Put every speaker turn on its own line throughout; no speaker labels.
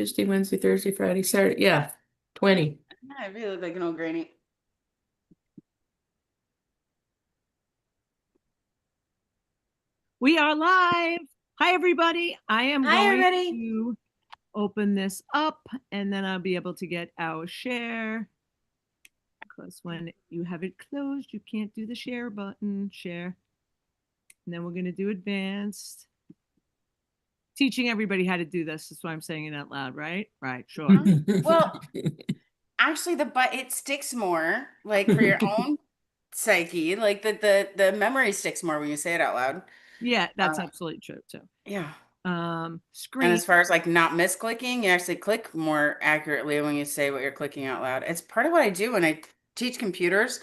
Tuesday, Wednesday, Thursday, Friday, Saturday. Yeah, 20.
I really look like an old granny.
We are live. Hi, everybody. I am
Hi,
going
everybody.
to open this up and then I'll be able to get our share. Because when you have it closed, you can't do the share button, share. And then we're going to do advanced. Teaching everybody how to do this. That's why I'm saying it out loud, right? Right, sure.
Well, actually, it sticks more, like for your own psyche. Like the memory sticks more when you say it out loud.
Yeah, that's absolutely true too.
Yeah. And
Screen.
as far as like not misclicking, you actually click more accurately when you say what you're clicking out loud. It's part of what I do when I teach computers.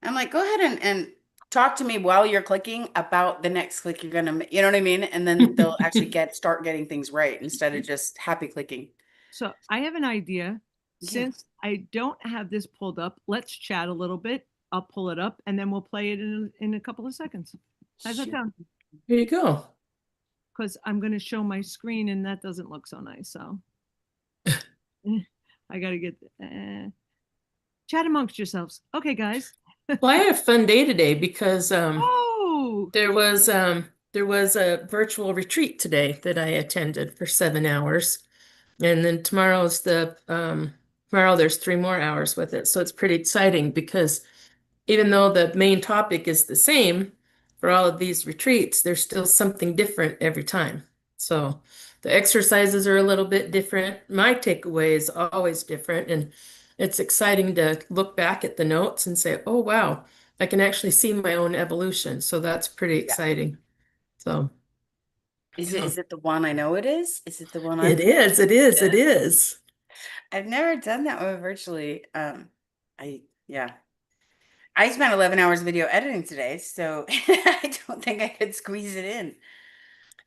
I'm like, go ahead and talk to me while you're clicking about the next click you're gonna, you know what I mean? And then they'll actually start getting things right instead of just happy clicking.
So I have an idea.
Yeah.
Since I don't have this pulled up, let's chat a little bit. I'll pull it up and then we'll play it in a couple of seconds. How's that sound?
Here you go.
Because I'm going to show my screen and that doesn't look so nice. So I got to get chat amongst yourselves. Okay, guys.
Well, I had a fun day today because
Oh,
there was a virtual retreat today that I attended for 7 hours. And then tomorrow there's 3 more hours with it. So it's pretty exciting because even though the main topic is the same for all of these retreats, there's still something different every time. So the exercises are a little bit different. My takeaway is always different. And it's exciting to look back at the notes and say, oh, wow, I can actually see my own evolution. So that's pretty exciting. So
Is it the one I know it is? Is it the one
it is, it is.
I've never done that one virtually. Yeah. I spent 11 hours video editing today, so I don't think I could squeeze it in.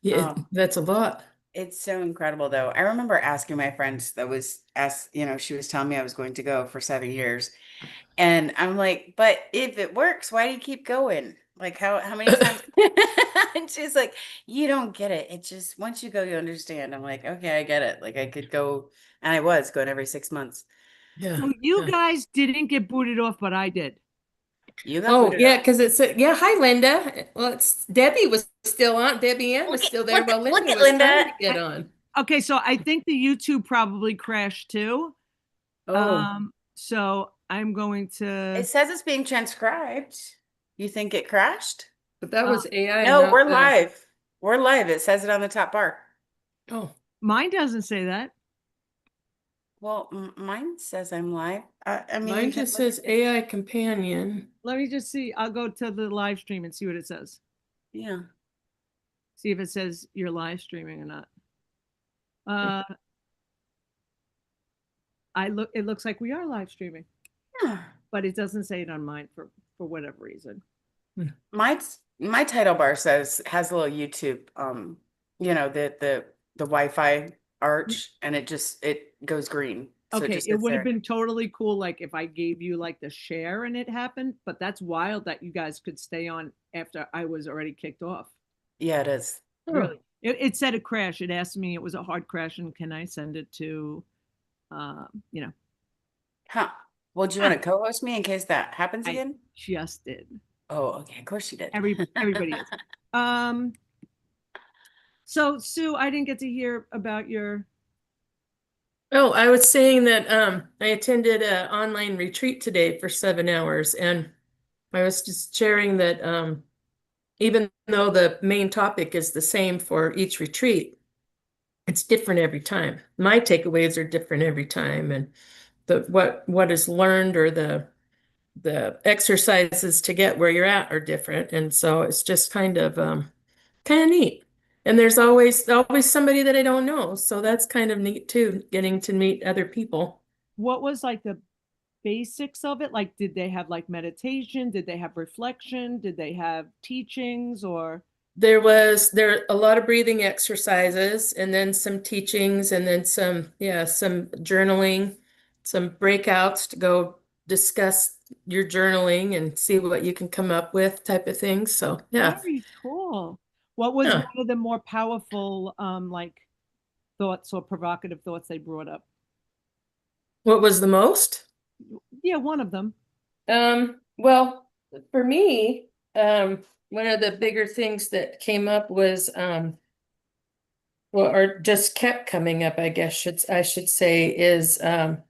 Yeah, that's a lot.
It's so incredible though. I remember asking my friend she was telling me I was going to go for 7 years. And I'm like, but if it works, why do you keep going? Like how many times? And she's like, you don't get it. It just once you go, you understand. I'm like, okay, I get it. Like I could go, and I was going every 6 months.
Yeah.
so you guys didn't get booted off, but I did.
You got
Oh,
booted
yeah,
off.
because yeah, hi, Linda. Well, it's Debbie was still on. Debbie Ann was still there while
Look
Linda
at
was
Linda.
trying to get on.
Okay, so I think the YouTube probably crashed too.
Oh,
So I'm going to.
It says it's being transcribed. You think it crashed?
but that was AI,
No,
not
we're
the.
live. We're live. It says it on the top bar.
Oh,
Mine doesn't say that.
Well, mine says I'm live. I mean,
mine just says AI companion.
Let me just see. I'll go to the live stream and see what it says.
yeah.
See if it says you're live streaming or not. It looks like we are live streaming,
Yeah.
but it doesn't say it on mine for whatever reason.
My title bar has a little YouTube, the Wi-Fi arch, and it goes green. So
Okay,
just
it
sits
would have
there.
been totally cool, like if I gave you like the share and it happened, but that's wild that you guys could stay on after I was already kicked off.
Yeah, it is.
Really, it said a crash. It asked me, it was a hard crash, and can I send it to, you know,
Huh. Well, do you want to co-host me in case that happens
I
again?
just did.
Oh, okay. Of course you did.
Everybody is. So Sue, I didn't get to hear about your.
Oh, I was saying that I attended an online retreat today for 7 hours, and I was just sharing that even though the main topic is the same for each retreat, it's different every time. My takeaways are different every time, and what is learned or the exercises to get where you're at are different, and so it's just kind of neat. And there's always somebody that I don't know, so that's kind of neat too, getting to meet other people.
What was like the basics of it? Like, did they have like meditation? Did they have reflection? Did they have teachings or?
There are a lot of breathing exercises and then some teachings and then some journaling, some breakouts to go discuss your journaling and see what you can come up with type of things. So yeah.
Very cool. What was
Yeah.
one of the more powerful like thoughts or provocative thoughts they brought up?
What was the most?
Yeah, one of them.
Well, for me, one of the bigger things that came up was, well, or just kept coming up, I guess I should say, is um,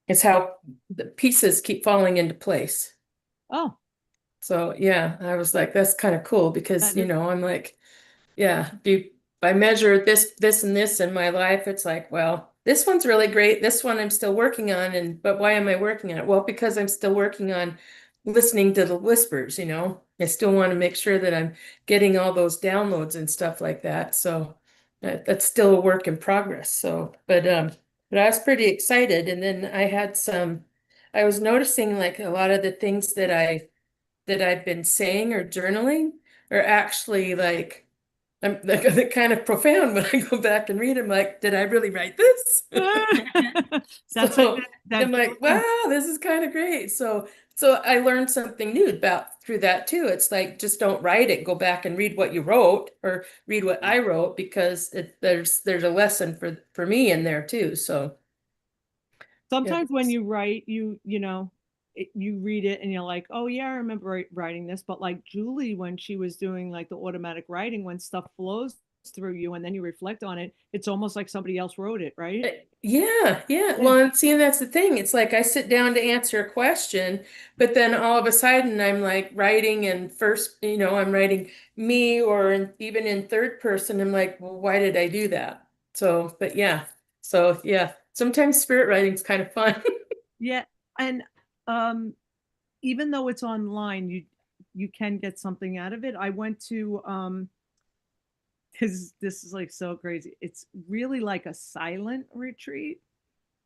it's how the pieces keep falling into place.
Oh,
So yeah, I was like, that's kind of cool because,
that is.
I'm like, yeah, if I measure this, and this in my life, it's like, well, this one's really great. This one I'm still working on, but why am I working on it? Well, because I'm still working on listening to the whispers. I still want to make sure that I'm getting all those downloads and stuff like that. So that's still a work in progress. So, but I was pretty excited. And then I was noticing like a lot of the things that I've been saying or journaling are actually like they're kind of profound when I go back and read them. Like, did I really write this?
That's like
So
that
I'm like,
feeling.
wow, this is kind of great. So I learned something new about through that too. It's like just don't write it. Go back and read what you wrote or read what I wrote because there's a lesson for me in there too. So yeah.
Sometimes when you write, you read it and you're like, oh yeah, I remember writing this. But like Julie, when she was doing like the automatic writing, when stuff flows through you and then you reflect on it, it's almost like somebody else wrote it, right?
Yeah, yeah.
Yeah.
Well, and see, that's the thing. It's like I sit down to answer a question, but then all of a sudden I'm like writing and first, I'm writing me or even in third person. I'm like, well, why did I do that? So, but yeah. So yeah, sometimes spirit writing's kind of fun.
Yeah. And um even though it's online, you can get something out of it. I went to this is like so crazy. It's really like a silent retreat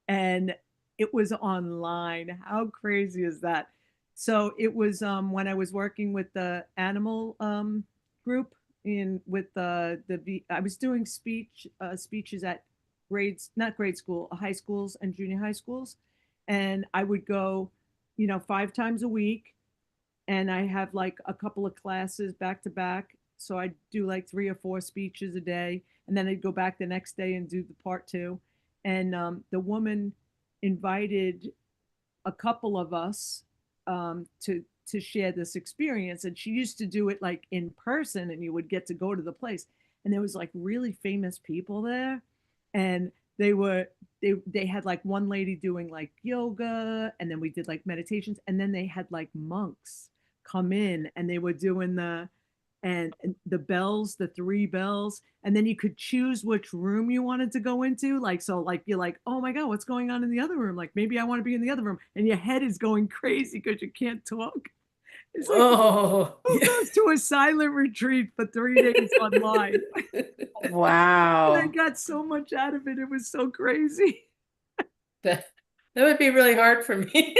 and it was online. How crazy is that? So it was when I was working with the animal group in with I was doing speeches at grades, not grade school, high schools and junior high schools, and I would go, 5 times a week, and I have like a couple of classes back to back. So I'd do like 3 or 4 speeches a day, and then I'd go back the next day and do the part two. And the woman invited a couple of us to share this experience, and she used to do it like in person, and you would get to go to the place, and there was like really famous people there, and they had like one lady doing like yoga, and then we did like meditations, and then they had like monks come in and they were doing and the bells, the 3 bells, and then you could choose which room you wanted to go into. Like, so like you're like, oh my God, what's going on in the other room? Like maybe I want to be in the other room, and your head is going crazy because you can't talk. It's like,
Oh,
who
yeah.
goes to a silent retreat for 3 days online? And I
Wow.
got so much out of it. It was so crazy.
That that would be really hard for me.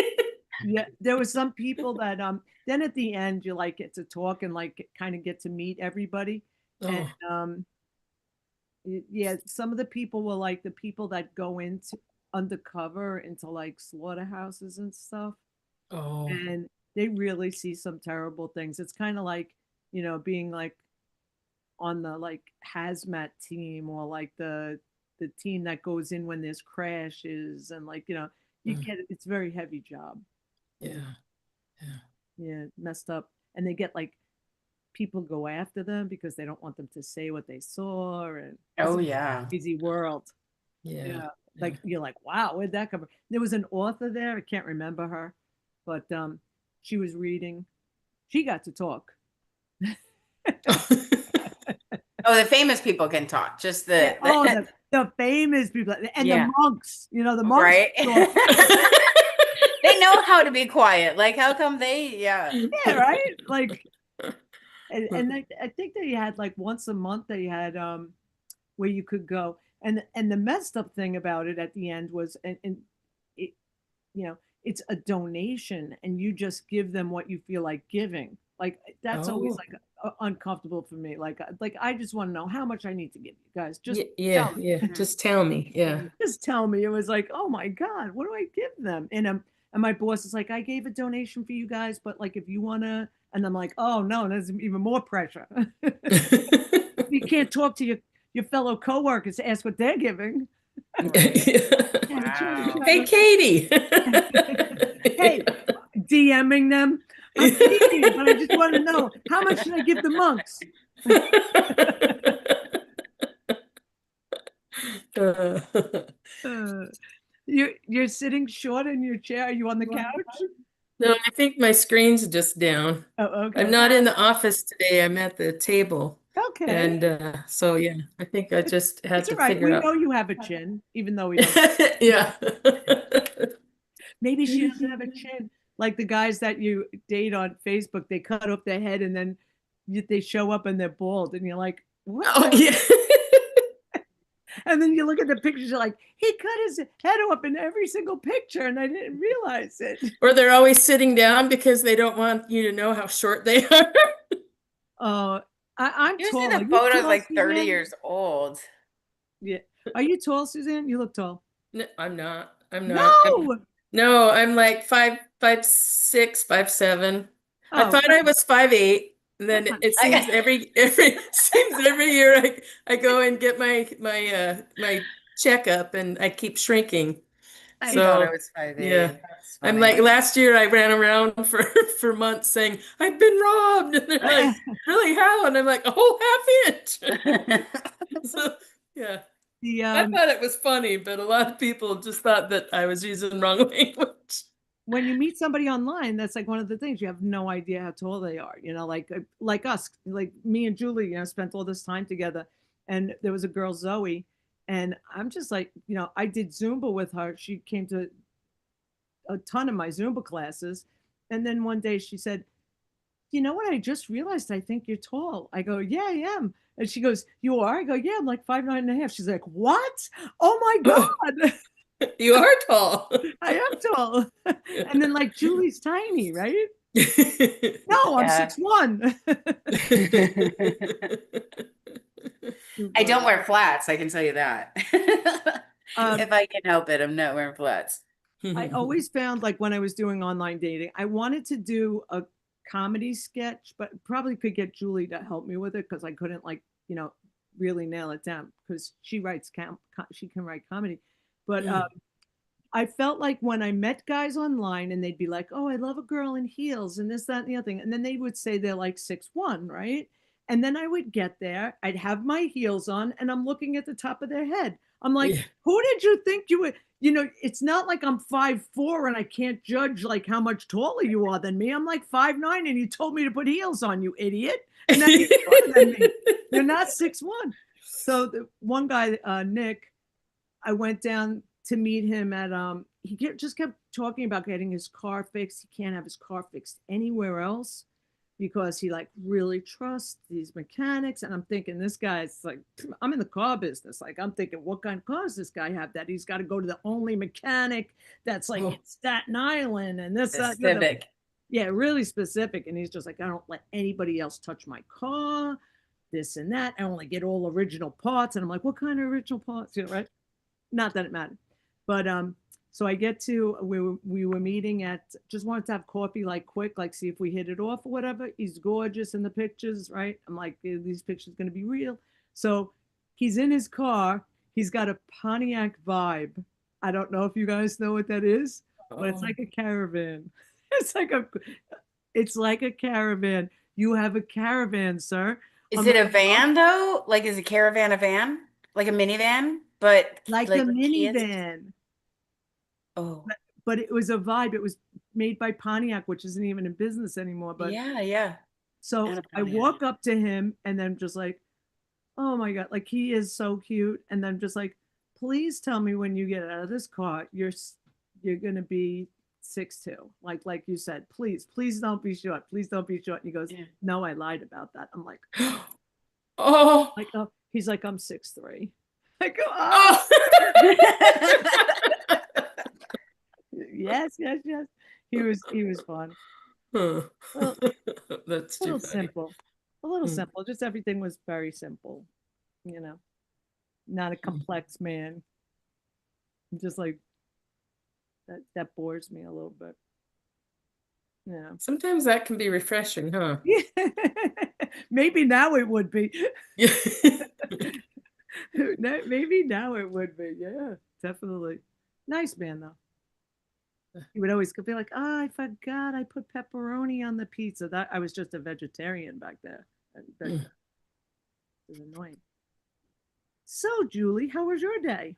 Yeah, there were some people that then at the end you like get to talk and like kind of get to meet everybody. And
Oh,
yeah, some of the people were like the people that go into undercover into like slaughterhouses and stuff,
oh,
and they really see some terrible things. It's kind of like, being like on the like hazmat team, or like the team that goes in when there's crashes, and like, you
mm,
get it's a very heavy job.
yeah, yeah.
Yeah, messed up. And they get like people go after them because they don't want them to say what they saw, and it's
Oh
a
yeah.
crazy world.
Yeah,
Yeah.
yeah.
Like you're like, wow, where'd that come from? There was an author there, I can't remember her, but she was reading. She got to talk.
Oh, the famous people can talk. Just
Yeah.
the,
Oh,
the
the famous people and the
yeah,
monks, the monks
right.
talk.
They know how to be quiet. Like how come yeah.
Yeah, right? Like and I think they had like once a month they had where you could go. And the messed up thing about it at the end was, and it, it's a donation, and you just give them what you feel like giving. Like that's always
Oh,
like uncomfortable for me. Like I just want to know how much I need to give you guys. Just
yeah,
tell
yeah,
me.
yeah. Just tell me. Yeah.
Just tell me. It was like, oh my God, what do I give them? And my boss is like, I gave a donation for you guys, but like if you wanna, And I'm like, oh no, there's even more pressure. You can't talk to your fellow coworkers to ask what they're giving.
Right.
Yeah,
Wow.
Hey, Katie.
Hey, DMing them. I'm Katie, but I just want to know how much should I give the monks? Uh, you're sitting short in your chair. Are you on the couch?
No, I think my screen's just down.
Oh,
I'm
okay.
not in the office today. I'm at the table.
Okay.
And so, yeah, I think I just had
It's all
to
right.
figure
We know
out.
you have a chin, even though we don't.
Yeah.
Maybe she doesn't have a chin. Like the guys that you date on Facebook, they cut off their head and then they show up and they're bald. And you're like, what?
Oh, yeah.
And then you look at the pictures, you're like, he cut his head off in every single picture, and I didn't realize it.
Or they're always sitting down because they don't want you to know how short they are.
Oh, I'm
Usually
tall. Are
the
you
photo's
tall,
like 30
Suzanne?
years old.
Yeah. Are you tall, Suzanne? You look tall.
No, I'm not. I'm not.
No.
No, I'm like 5'6", 5'7". I
Oh,
thought I was 5'8". And then
come on.
it seems every year I go and get my checkup and I keep shrinking.
I thought I
So
was
yeah.
5'8". That's
I'm
funny.
like last year I ran around for months saying I've been robbed, and they're like, really, how? And I'm like, a whole half inch. So yeah.
The
I thought it was funny, but a lot of people just thought that I was using wrong language.
when you meet somebody online, that's like one of the things you have no idea how tall they are. Like us, like me and Julie, spent all this time together, and there was a girl Zoe, and I'm just like, I did Zumba with her. She came to a ton of my Zumba classes, and then one day she said, "You know what? I just realized I think you're tall." I go, "Yeah, I am." And she goes, "You are?" I go, "Yeah, I'm like 5'9.5". She's like, "What? Oh my God."
You are tall.
I am tall. And then like Julie's tiny, right? No, I'm
Yeah.
6'1".
I don't wear flats, I can tell you that.
Um,
If I can help it, I'm not wearing flats.
I always found like when I was doing online dating, I wanted to do a comedy sketch, but probably could get Julie to help me with it because I couldn't really nail it down because she can write comedy. But I felt like when I met guys online and they'd be like, "Oh, I love a girl in heels and this, that, and the other thing," and then they would say they're like 6'1", right? And then I would get there, I'd have my heels on, and I'm looking at the top of their head. I'm like,
Yeah.
"Who did you think you were?" It's not like I'm 5'4" and I can't judge like how much taller you are than me. I'm like 5'9", and you told me to put heels on, you idiot. And now you're taller than me. You're not 6'1". So the one guy, Nick, I went down to meet him at just kept talking about getting his car fixed. He can't have his car fixed anywhere else because he like really trusts these mechanics. And I'm thinking this guy's like, I'm in the car business. Like I'm thinking, what kind of car does this guy have that he's got to go to the only mechanic that's like in Staten Island and this, that,
Specific.
yeah, really specific. And he's just like, I don't let anybody else touch my car, this and that. I only get all original parts. And I'm like, what kind of original parts? Right? Not that it mattered. But so I get to we were meeting at, just wanted to have coffee like quick, like see if we hit it off or whatever. He's gorgeous in the pictures, right? I'm like, these pictures gonna be real. So he's in his car. He's got a Pontiac Vibe. I don't know if you guys know what that is, but it's like a caravan. It's like a caravan. You have a caravan, sir.
Is
I'm
it a
like,
van though? Like, is a caravan a van? Like a minivan? But
like a
like with kids?
minivan.
Oh,
But it was a Vibe. It was made by Pontiac, which isn't even in business anymore. But
yeah, yeah.
so
And a
I
Pontiac.
walk up to him and then just like, oh my God, like he is so cute. And then just like, please tell me when you get out of this car, you're gonna be 6'2". Like you said, please don't be short. Please don't be short. And he goes,
Yeah.
no, I lied about that. I'm like,
Oh.
oh, he's like, I'm 6'3". I go, oh,
Oh.
yes, yes, yes. He was fun.
Huh.
Well,
That's
a
too
little
funny.
simple. A little
Hmm.
simple. Just everything was very simple, you know, not a complex man. Just like that bores me a little bit. Yeah.
Sometimes that can be refreshing, huh?
Maybe now it would be.
Yeah.
Maybe now it would be. Yeah, definitely. Nice man though. He would always be like, "Oh, I forgot I put pepperoni on the pizza." That I was just a vegetarian back there. That was annoying. So, Julie, how was your day?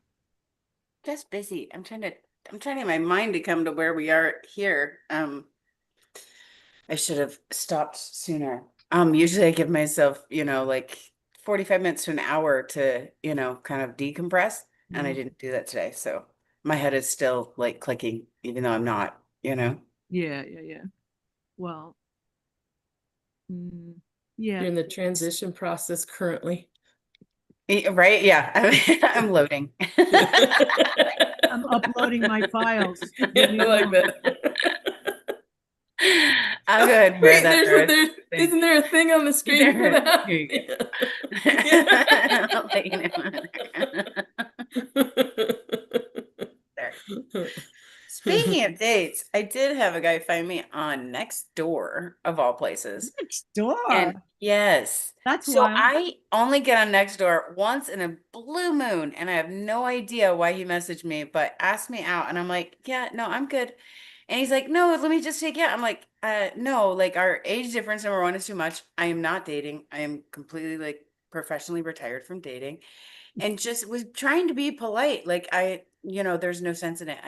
Just busy. I'm trying to get my mind to come to where we are here. I should have stopped sooner. Usually I give myself, like 45 minutes to an hour to, kind of decompress, and I didn't do that today. So my head is still like clicking, even though I'm not.
Yeah, yeah, yeah. Well, mm, yeah.
You're in the transition process currently.
Right? Yeah. I'm loading.
I'm uploading my files.
Yeah,
Leave me
I like
alone.
that.
I'll go ahead and wear
Wait,
that
there's,
the
there,
rest
isn't there a thing on the
of the
screen for
day.
that?
Here you go.
Yeah.
I'll let you know. There. Speaking of dates, I did have a guy find me on Nextdoor of all places.
Next door.
And yes,
That's
so
wild.
I only get on Nextdoor once in a blue moon, and I have no idea why he messaged me, but asked me out, and I'm like, yeah, no, I'm good. And he's like, no, let me just take you out. I'm like, no, like our age difference, number one, is too much. I am not dating. I am completely like professionally retired from dating, and just was trying to be polite. Like there's no sense in it.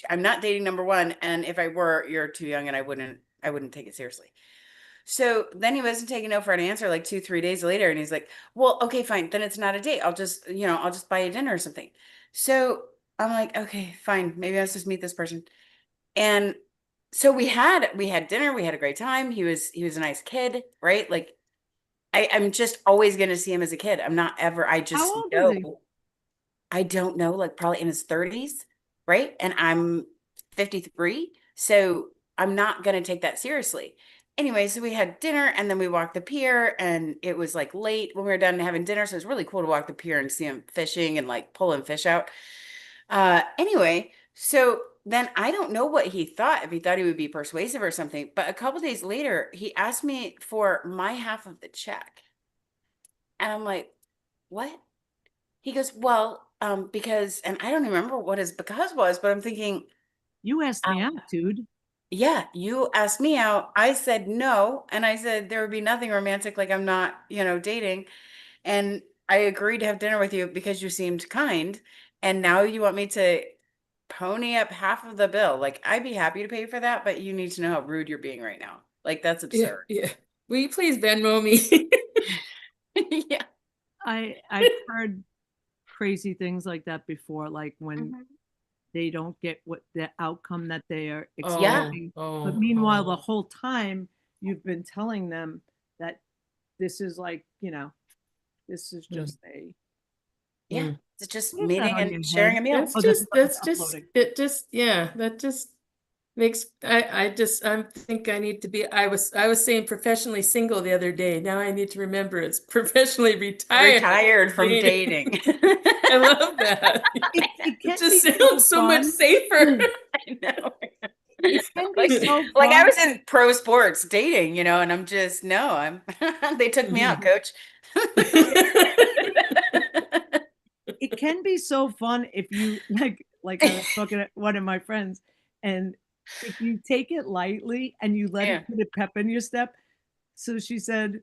I'm not dating, number one, and if I were, you're too young, and I wouldn't take it seriously. So then he wasn't taking no for an answer like 2, 3 days later. And he's like, well, okay, fine. Then it's not a date. I'll just buy you dinner or something. So I'm like, okay, fine. Maybe let's just meet this person. And so we had dinner. We had a great time. He was a nice kid, right? Like I'm just always going to see him as a kid. I'm not ever, I
How
just
old is he?
know, I don't know, like probably in his 30s, right? And I'm 53. So I'm not going to take that seriously. Anyway, so we had dinner and then we walked the pier, and it was like late when we were done having dinner. So it was really cool to walk the pier and see him fishing and like pulling fish out. Anyway, so then I don't know what he thought, if he thought he would be persuasive or something. But a couple days later, he asked me for my half of the check. And I'm like, what? He goes, well, because, and I don't remember what his because was, but I'm thinking,
You asked me
uh,
out, dude.
yeah, you asked me out. I said no. And I said there would be nothing romantic, like I'm not, dating. And I agreed to have dinner with you because you seemed kind. And now you want me to pony up half of the bill. Like I'd be happy to pay for that, but you need to know how rude you're being right now. Like that's
Yeah,
absurd.
yeah. Will you please Venmo me?
Yeah.
I've heard crazy things like that before, like when
Mhm.
they don't get what the outcome that they are
Yeah.
expecting. But
Oh,
meanwhile, the
oh.
whole time you've been telling them that this is like, this is
Mm,
just a
Yeah.
mm.
It's just
get that
meeting
on
and
your
sharing
head.
a meal.
Oh, this is uploading.
That just makes, I think I need to be, I was saying professionally single the other day. Now I need to remember it's professionally retired.
Retired from
Dating.
dating.
I love that.
It
It
can
just
be so
sounds so much
fun.
safer.
I know.
It can be
Like,
so
like I
fun.
was in pro sports dating, and I'm just, no, they took me out, coach.
It can be so fun if you like I was talking to one of my friends, and if you take it lightly and you let
Yeah.
it put a pep in your step. So she said,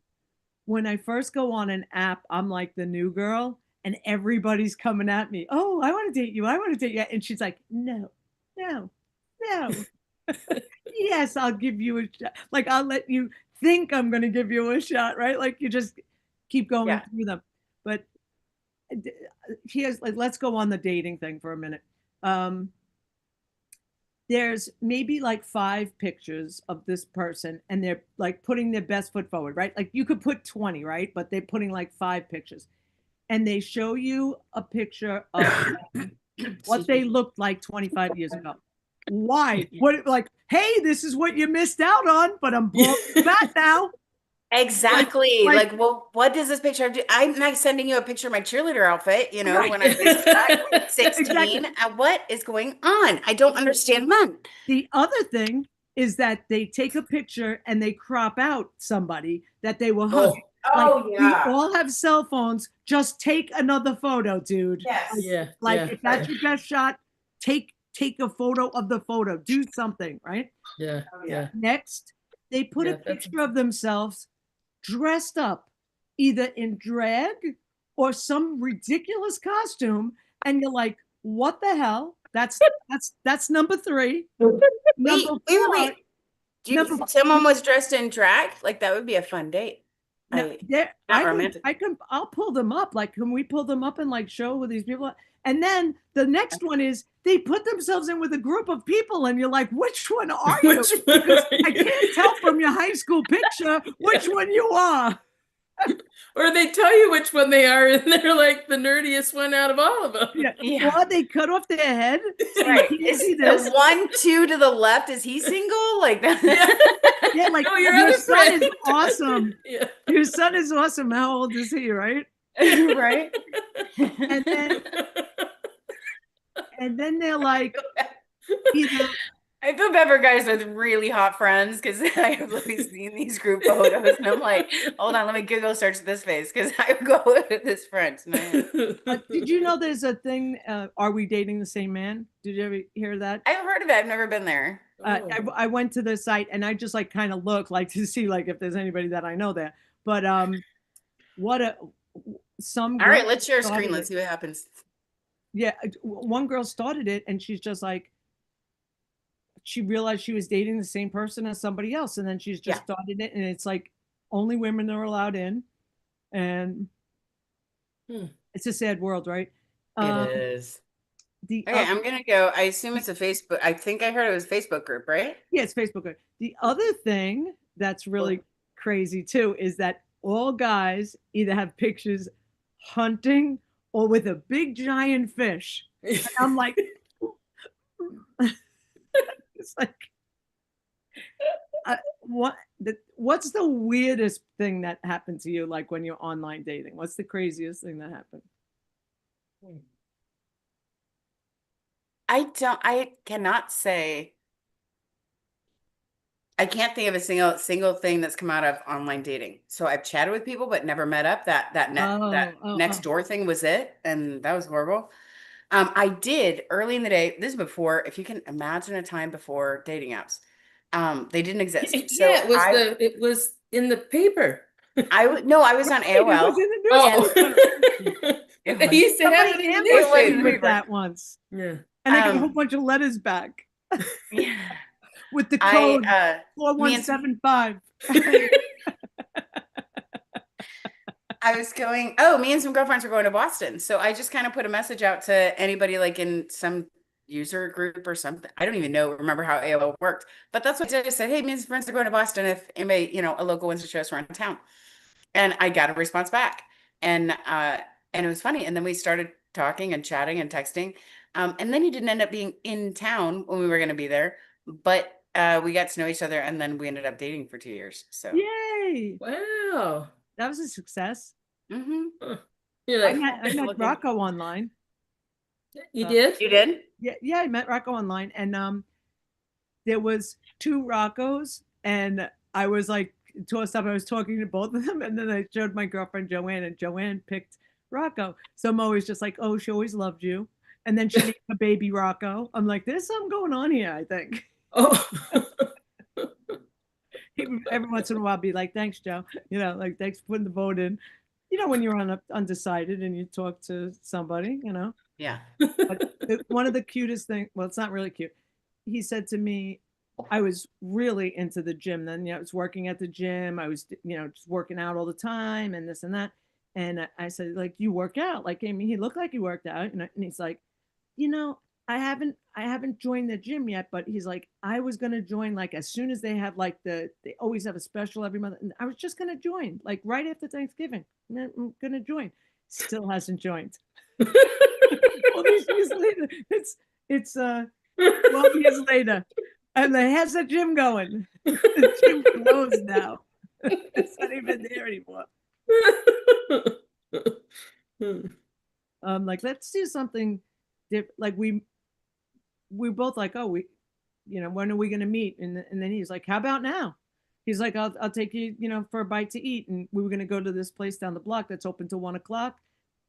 when I first go on an app, I'm like the new girl, and everybody's coming at me. Oh, I want to date you. I want to date you. And she's like, no, no, no. Yes, I'll give you a shot. Like I'll let you think I'm going to give you a shot, right? Like you just keep going
Yeah.
through them. But here's like, let's go on the dating thing for a minute. Um, there's maybe like 5 pictures of this person, and they're like putting their best foot forward, right? Like you could put 20, right? But they're putting like 5 pictures, and they show you a picture of what they looked like 25 years ago. Why? What, like, hey, this is what you missed out on, but I'm bald and fat now.
Exactly.
Like,
Like, well, what does this picture do? I'm not sending you a picture of my cheerleader outfit,
right.
when I was
Exactly.
16. What is going on? I don't understand men.
The other thing is that they take a picture and they crop out somebody that they will hug. Like,
Oh,
we
yeah.
all have cell phones. Just take another photo, dude.
Yes.
Yeah.
Like,
Yeah.
if that's your best shot, take a photo of the photo. Do something, right?
Yeah.
Oh, yeah.
Yeah.
Next, they put
Yeah,
a
that's-
picture of themselves dressed up, either in drag or some ridiculous costume, and you're like, what the hell? That's number 3. Number four,
Someone was dressed in drag? Like that would be a fun date.
no,
Not romantic.
I'll pull them up. Like, can we pull them up and like show with these people? And then the next one is they put themselves in with a group of people, and you're like, which one are you?
Which one
Because
are
I
you?
can't tell from your high school picture which one you are.
Or they tell you which one they are, and they're like the nerdiest one out of all of them.
Yeah.
Yeah.
Or they cut off their head. So
Right.
you can't
Is
see
the
this.
1, 2 to the left, is he single? Like that?
Yeah, like
No, your
your
other
son
friend.
is awesome.
Yeah.
Your son is awesome. How old is he, right?
Right?
And then they're like, either
I feel bad for guys with really hot friends because I have always seen these group photos and I'm like, hold on, let me Google search this face because I would go with this friend tonight.
did you know there's a thing, are we dating the same man? Did you ever hear that?
I've heard of it. I've never been there.
I went to the site and I just like kind of look like to see like if there's anybody that I know there. But what a some
All right,
girl
let's share a
started
screen. Let's
it.
see what happens.
Yeah, one girl started it and she's just like, she realized she was dating the same person as somebody else, and then she's just
Yeah.
started it, and it's like only women are allowed in, and it's a sad world, right?
It is.
The
Okay, I'm gonna go. I assume it's a Facebook. I think I heard it was a Facebook group, right?
Yeah, it's Facebook. The other thing that's really crazy too is that all guys either have pictures hunting or with a big giant fish. And I'm like, it's like, what's the weirdest thing that happened to you, like when you're online dating? What's the craziest thing that happened?
I cannot say. I can't think of a single thing that's come out of online dating. So I've chatted with people but never met up. That next door thing was it, and that was horrible. I did early in the day. This is before, if you can imagine a time before dating apps. They didn't exist. So
Yeah, it was in the paper.
I was on
It was
AOL.
in the
Oh.
It
They
was.
used to have
Somebody
it in the
ambushed me
newspaper.
with that once,
Yeah.
and I got a whole bunch of letters back
Yeah.
with the code
Me and
4175.
Me and some girlfriends were going to Boston. So I just kind of put a message out to anybody like in some user group or something. I don't even remember how AOL worked, but that's what I did. I said, hey, me and some friends are going to Boston. If anybody, a local wants to show us around town. And I got a response back. And it was funny. And then we started talking and chatting and texting. And then he didn't end up being in town when we were going to be there, but we got to know each other and then we ended up dating for 2 years. So
Yay!
Wow.
That was a success.
You're
I
like,
met Rocco online.
you did?
You did?
Yeah, I met Rocco online, and there was 2 Roccos, and I was like tossed up. I was talking to both of them, and then I showed my girlfriend Joanne, and Joanne picked Rocco. So I'm always just like, oh, she always loved you. And then she named a baby Rocco. I'm like, there's something going on here, I think.
Oh.
Every once in a while, be like, thanks, Joe. Like, thanks for putting the vote in. When you're undecided and you talk to somebody,
Yeah.
But one of the cutest things, well, it's not really cute. He said to me, I was really into the gym then. I was working at the gym. I was, just working out all the time and this and that. And I said, like, you work out? Like, I mean, he looked like he worked out. And he's like, I haven't joined the gym yet, but he's like, I was going to join like as soon as they have like they always have a special every month. And I was just going to join like right after Thanksgiving. I'm going to join. Still hasn't joined. All these years later, it's 12 years later, and they has a gym going. The gym closed now. It's not even there anymore. Like, let's do something different. Like we both like, oh, when are we going to meet? And then he's like, how about now? He's like, I'll take you, for a bite to eat. And we were going to go to this place down the block that's open till 1 o'clock.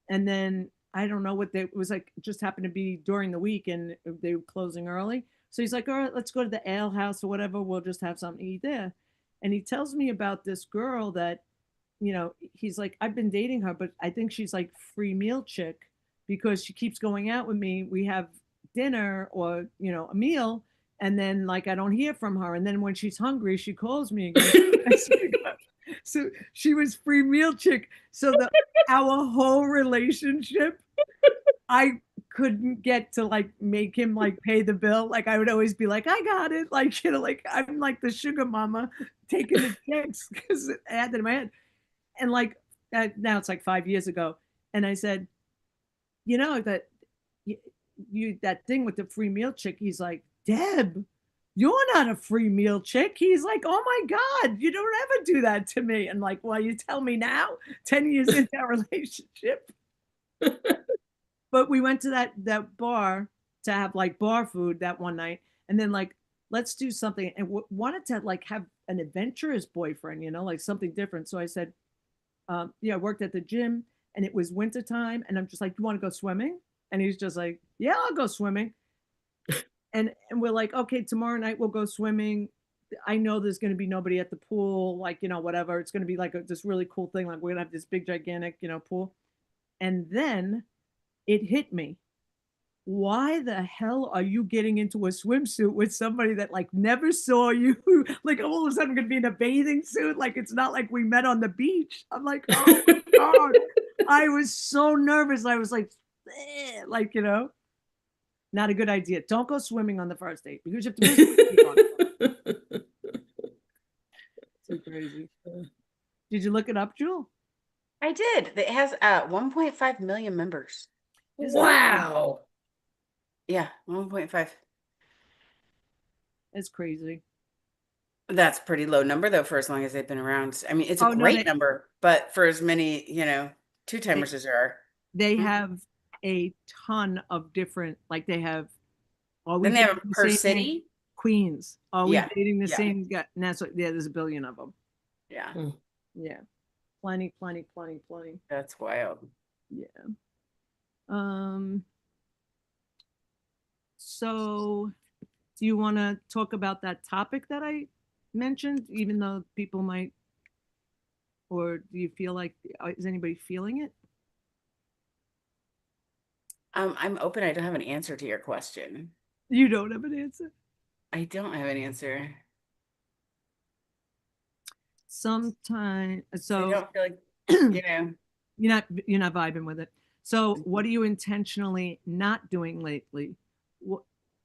And then I don't know what it was like, just happened to be during the week and they were closing early. So he's like, all right, let's go to the ale house or whatever. We'll just have something to eat there. And he tells me about this girl that, he's like, I've been dating her, but I think she's like free meal chick because she keeps going out with me. We have dinner or, a meal. And then like, I don't hear from her. And then when she's hungry, she calls me again. So she was free meal chick. So our whole relationship, I couldn't get to like make him like pay the bill. Like I would always be like, I got it. Like, like I'm like the sugar mama taking the checks because I had that in my head. And like now it's like 5 years ago. And I said, that you that thing with the free meal chick, he's like, Deb, you're not a free meal chick. He's like, oh my God, you don't ever do that to me. And like, well, you tell me now, 10 years into our relationship. But we went to that bar to have like bar food that one night. And then like, let's do something. And wanted to like have an adventurous boyfriend, like something different. So I said, I worked at the gym and it was wintertime. And I'm just like, you want to go swimming? And he's just like, yeah, I'll go swimming. And we're like, okay, tomorrow night we'll go swimming. I know there's going to be nobody at the pool, like, whatever. It's going to be like this really cool thing. Like we're going to have this big, gigantic, pool. And then it hit me. Why the hell are you getting into a swimsuit with somebody that like never saw you? Like all of a sudden going to be in a bathing suit. Like it's not like we met on the beach. I'm like, oh my God. I was so nervous. I was like, like, not a good idea. Don't go swimming on the first date because you have to miss so crazy. Did you look it up, Jewel?
I did. It has 1.5 million members.
Wow.
Yeah, 1.5.
It's crazy.
That's a pretty low number though for as long as they've been around. I mean, it's a great number, but for as many, two-timers as there are.
They have a ton of different, like they have
Then they have per city?
Queens. Always dating the same guy. And that's what, there's a billion of them.
Yeah.
Yeah. Plenty.
That's wild.
Yeah. So do you want to talk about that topic that I mentioned, even though people might, or do you feel like, is anybody feeling it?
I'm open. I don't have an answer to your question.
You don't have an answer?
I don't have an answer.
Sometimes, so
I don't feel like,
you're not vibing with it. So what are you intentionally not doing lately?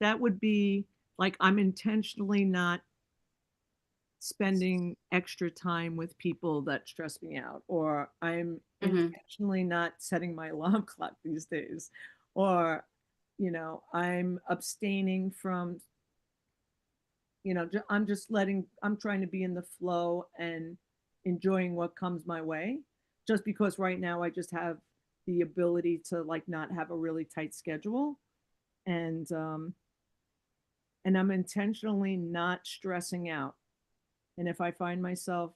That would be like, I'm intentionally not spending extra time with people that stress me out, or I'm intentionally not setting my alarm clock these days, or I'm abstaining from, I'm trying to be in the flow and enjoying what comes my way, just because right now I just have the ability to like not have a really tight schedule, and I'm intentionally not stressing out. And if I find myself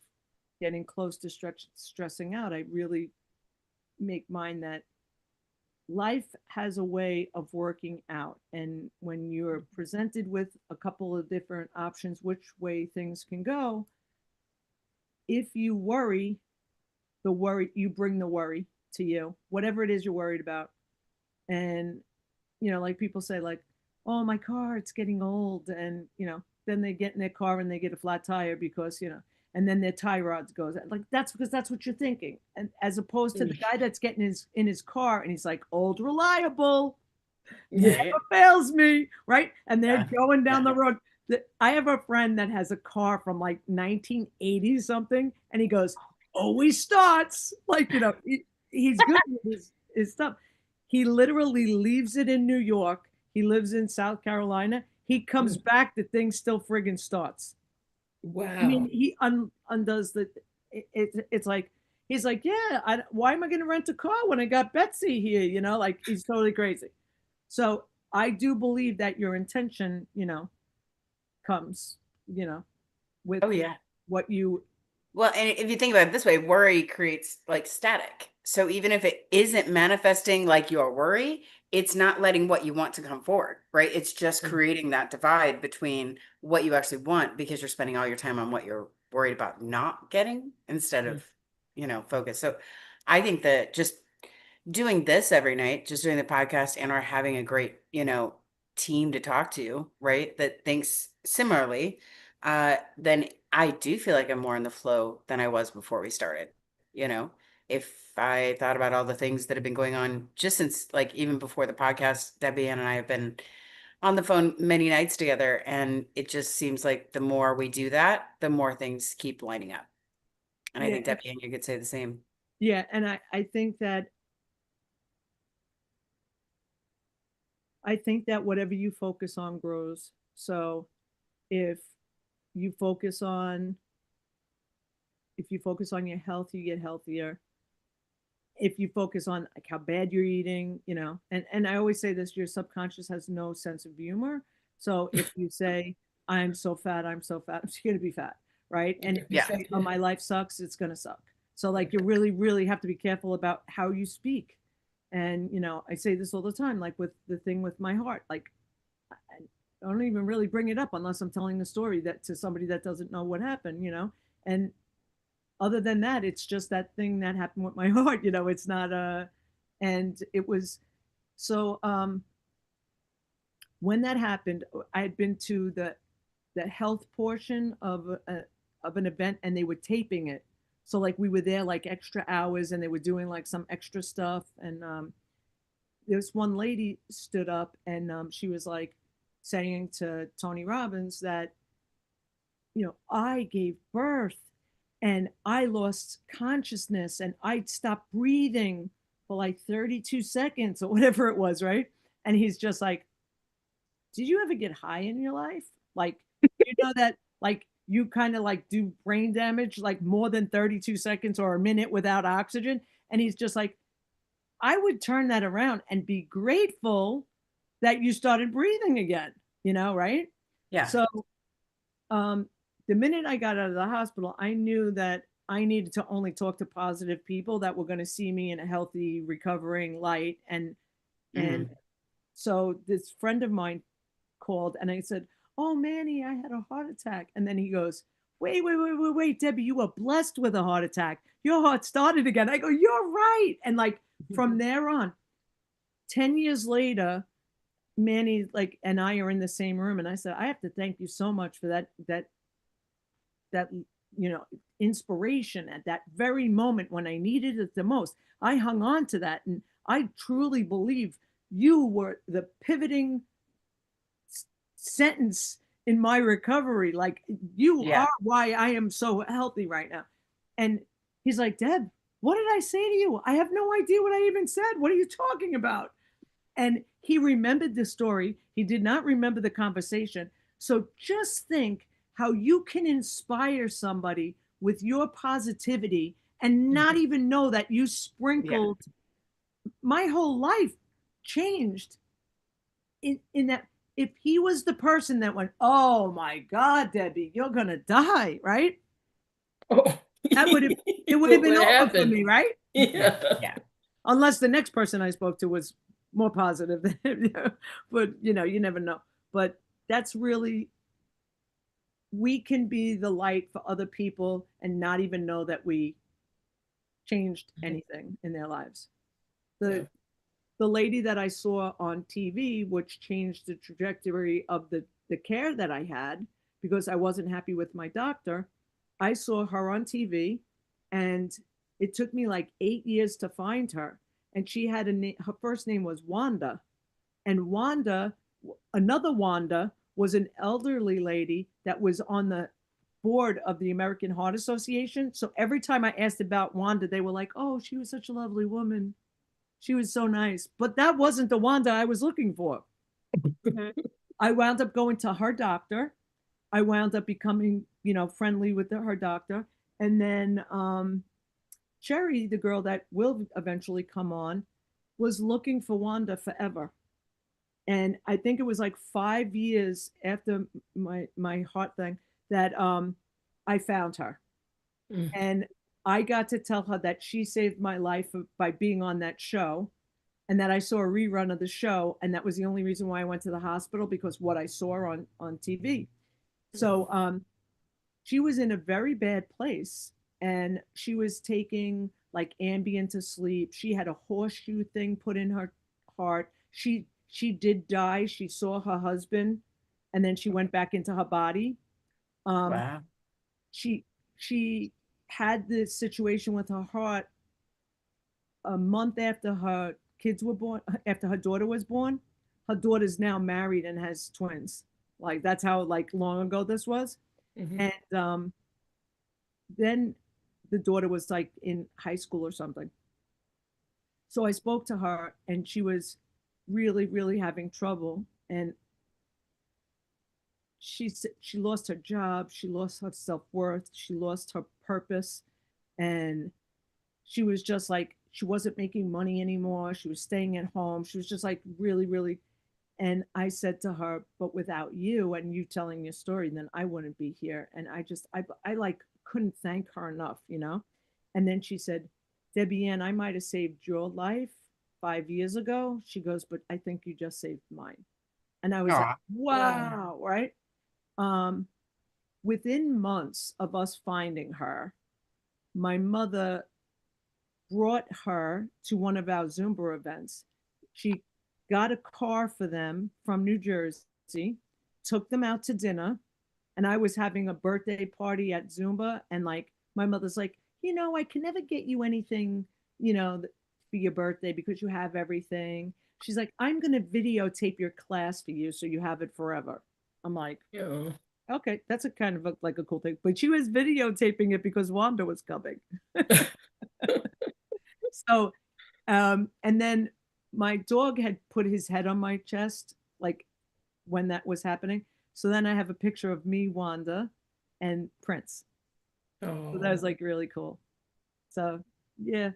getting close to stressing out, I really make mind that life has a way of working out. And when you're presented with a couple of different options, which way things can go, if you worry, you bring the worry to you, whatever it is you're worried about. And, like people say, like, oh, my car, it's getting old. And, then they get in their car and they get a flat tire because, and then their tie rods goes like, that's because that's what you're thinking. And as opposed to the guy that's getting in his car and he's like, old, reliable, never fails me. Right. And they're going down the road. I have a friend that has a car from like 1980 something. And he goes, always starts like, he's good with his stuff. He literally leaves it in New York. He lives in South Carolina. He comes back, the thing still friggin' starts.
Wow.
I mean, he undoes the, it's like, he's like, yeah, why am I going to rent a car when I got Betsy here? Like he's totally crazy. So I do believe that your intention, comes, with
Oh yeah.
what you,
Well, and if you think about it this way, worry creates like static. So even if it isn't manifesting like your worry, it's not letting what you want to come forward, right? It's just creating that divide between what you actually want because you're spending all your time on what you're worried about not getting instead of, focus. So I think that just doing this every night, just doing the podcast and are having a great, team to talk to, right? That thinks similarly, then I do feel like I'm more in the flow than I was before we started. You know, if I thought about all the things that have been going on just since like even before the podcast, Debbie and I have been on the phone many nights together, and it just seems like the more we do that, the more things keep lining up. And I
yeah,
think Debbie and you could say the same.
yeah. And I think that whatever you focus on grows. So if you focus on if you focus on your health, you get healthier. If you focus on like how bad you're eating, and I always say this, your subconscious has no sense of humor. So if you say, I'm so fat, I'm so fat, it's going to be fat, right? And if you
Yeah.
say, oh, my life sucks, it's going to suck. So like you really, really have to be careful about how you speak. And I say this all the time, like with the thing with my heart, like I don't even really bring it up unless I'm telling the story that to somebody that doesn't know what happened, and other than that, it's just that thing that happened with my heart. It's not and it was so when that happened, I had been to the health portion of an event, and they were taping it. So like we were there like extra hours, and they were doing like some extra stuff. And this one lady stood up, and she was like saying to Tony Robbins that I gave birth and I lost consciousness and I stopped breathing for like 32 seconds or whatever it was, right? And he's just like, did you ever get high in your life? Like, that, like, you kind of like do brain damage, like more than 32 seconds or a minute without oxygen. And he's just like, I would turn that around and be grateful that you started breathing again, right?
Yeah.
So um, the minute I got out of the hospital, I knew that I needed to only talk to positive people that were going to see me in a healthy, recovering light. And
Hmm.
so this friend of mine called, and I said, "Oh, Manny, I had a heart attack." And then he goes, "Wait, wait, wait, wait, wait, Debbie, you were blessed with a heart attack. Your heart started again." I go, "You're right." And like from there on, 10 years later, Manny like and I are in the same room, and I said, "I have to thank you so much for that inspiration at that very moment when I needed it the most. I hung on to that, and I truly believe you were the pivoting sentence in my recovery. Like you
Yeah.
are why I am so healthy right now." And he's like, "Deb, what did I say to you? I have no idea what I even said. What are you talking about?" And he remembered the story. He did not remember the conversation. So just think how you can inspire somebody with your positivity and not even know that you
Yeah.
sprinkled my whole life changed in that. If he was the person that went, "Oh my God, Debbie, you're gonna die," right?
Oh.
That would have it would have
What
been
would
over for
happen?
me, right?
Yeah.
Yeah.
Unless the next person I spoke to was more positive than, but you never know. But that's really, we can be the light for other people and not even know that we changed anything in their lives.
Yeah.
The lady that I saw on TV, which changed the trajectory of the care that I had because I wasn't happy with my doctor. I saw her on TV, and it took me like 8 years to find her. And she had her first name was Wanda. And Wanda, another Wanda, was an elderly lady that was on the board of the American Heart Association. So every time I asked about Wanda, they were like, "Oh, she was such a lovely woman. She was so nice." But that wasn't the Wanda I was looking for. I wound up going to her doctor. I wound up becoming, friendly with her doctor. And then Cherry, the girl that will eventually come on, was looking for Wanda forever. And I think it was like 5 years after my heart thing that I found her,
Mm.
and I got to tell her that she saved my life by being on that show, and that I saw a rerun of the show, and that was the only reason why I went to the hospital, because what I saw on TV. So she was in a very bad place, and she was taking like Ambien to sleep. She had a horseshoe thing put in her heart. She did die. She saw her husband, and then she went back into her body. Um,
Wow.
she she had this situation with her heart a month after her kids were born, after her daughter was born. Her daughter's now married and has twins. Like that's how like long ago this was.
Mhm.
And then the daughter was like in high school or something. So I spoke to her, and she was really, really having trouble. And she lost her job, she lost her self worth, she lost her purpose, and she was just like she wasn't making money anymore. She was staying at home. She was just like really, really. And I said to her, but without you and you telling your story, then I wouldn't be here. And I like couldn't thank her enough. And then she said, Debbie Ann, I might have saved your life 5 years ago. She goes, but I think you just saved mine. And I was like,
Oh,
Wow.
wow, right? Um, Within months of us finding her, my mother brought her to one of our Zumba events. She got a car for them from New Jersey, took them out to dinner, and I was having a birthday party at Zumba, and like my mother's like, I can never get you anything, for your birthday because you have everything. She's like, I'm gonna videotape your class for you so you have it forever. I'm like,
Yeah.
okay, that's a kind of like a cool thing. But she was videotaping it because Wanda was coming. So, and then my dog had put his head on my chest, like when that was happening. So then I have a picture of me, Wanda, and Prince. So that was
Oh.
like really cool. So yeah,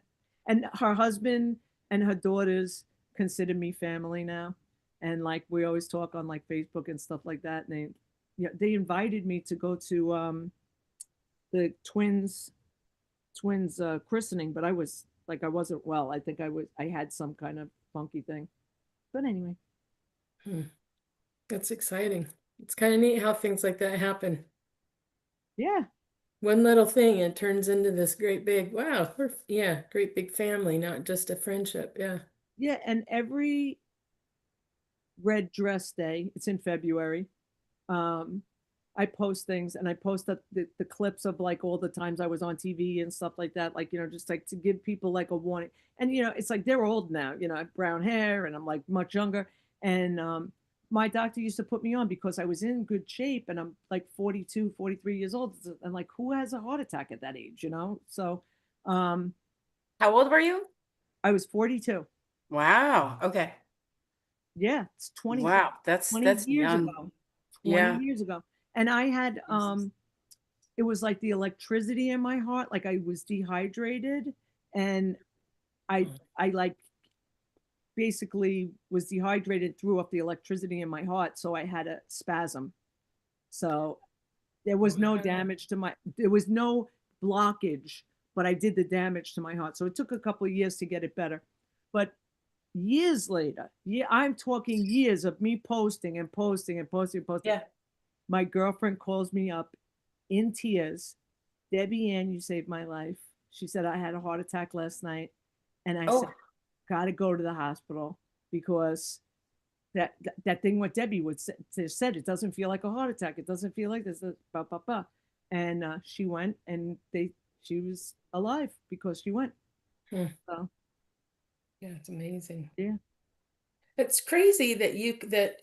and her husband and her daughters consider me family now, and like we always talk on like Facebook and stuff like that. And they invited me to go to the twins christening, but I was like I wasn't well. I think I had some kind of funky thing. But anyway,
Hmm. That's exciting. It's kind of neat how things like that happen.
yeah,
One little thing, it turns into this great big, wow, yeah, great big family, not just a friendship. Yeah.
yeah. And every red dress day, it's in February. Um, I post things, and I post the clips of like all the times I was on TV and stuff like that, like just like to give people like a warning. And it's like they're old now, I have brown hair and I'm like much younger. And my doctor used to put me on because I was in good shape, and I'm like 42, 43 years old. And like, who has a heart attack at that age? So um,
how old were you?
I was 42.
Wow. Okay.
Yeah, it's 20,
Wow.
20
That's
years
young.
ago. 20
Yeah.
years ago. And I had
Jesus.
it was like the electricity in my heart, like I was dehydrated, and i
Oh,
I like basically was dehydrated, threw up the electricity in my heart, so I had a spasm. So
wow.
there was no blockage, but I did the damage to my heart. So it took a couple of years to get it better. But years later, yeah, I'm talking years of me posting and posting and posting and posting.
Yeah.
My girlfriend calls me up in tears. Debbie Ann, you saved my life. She said I had a heart attack last night. And I said,
Oh,
gotta go to the hospital because that thing what Debbie would said, it doesn't feel like a heart attack. It doesn't feel like this. Blah, blah, blah. And she went, and she was alive because she went.
Hmm.
So
Yeah, it's amazing.
yeah.
It's crazy that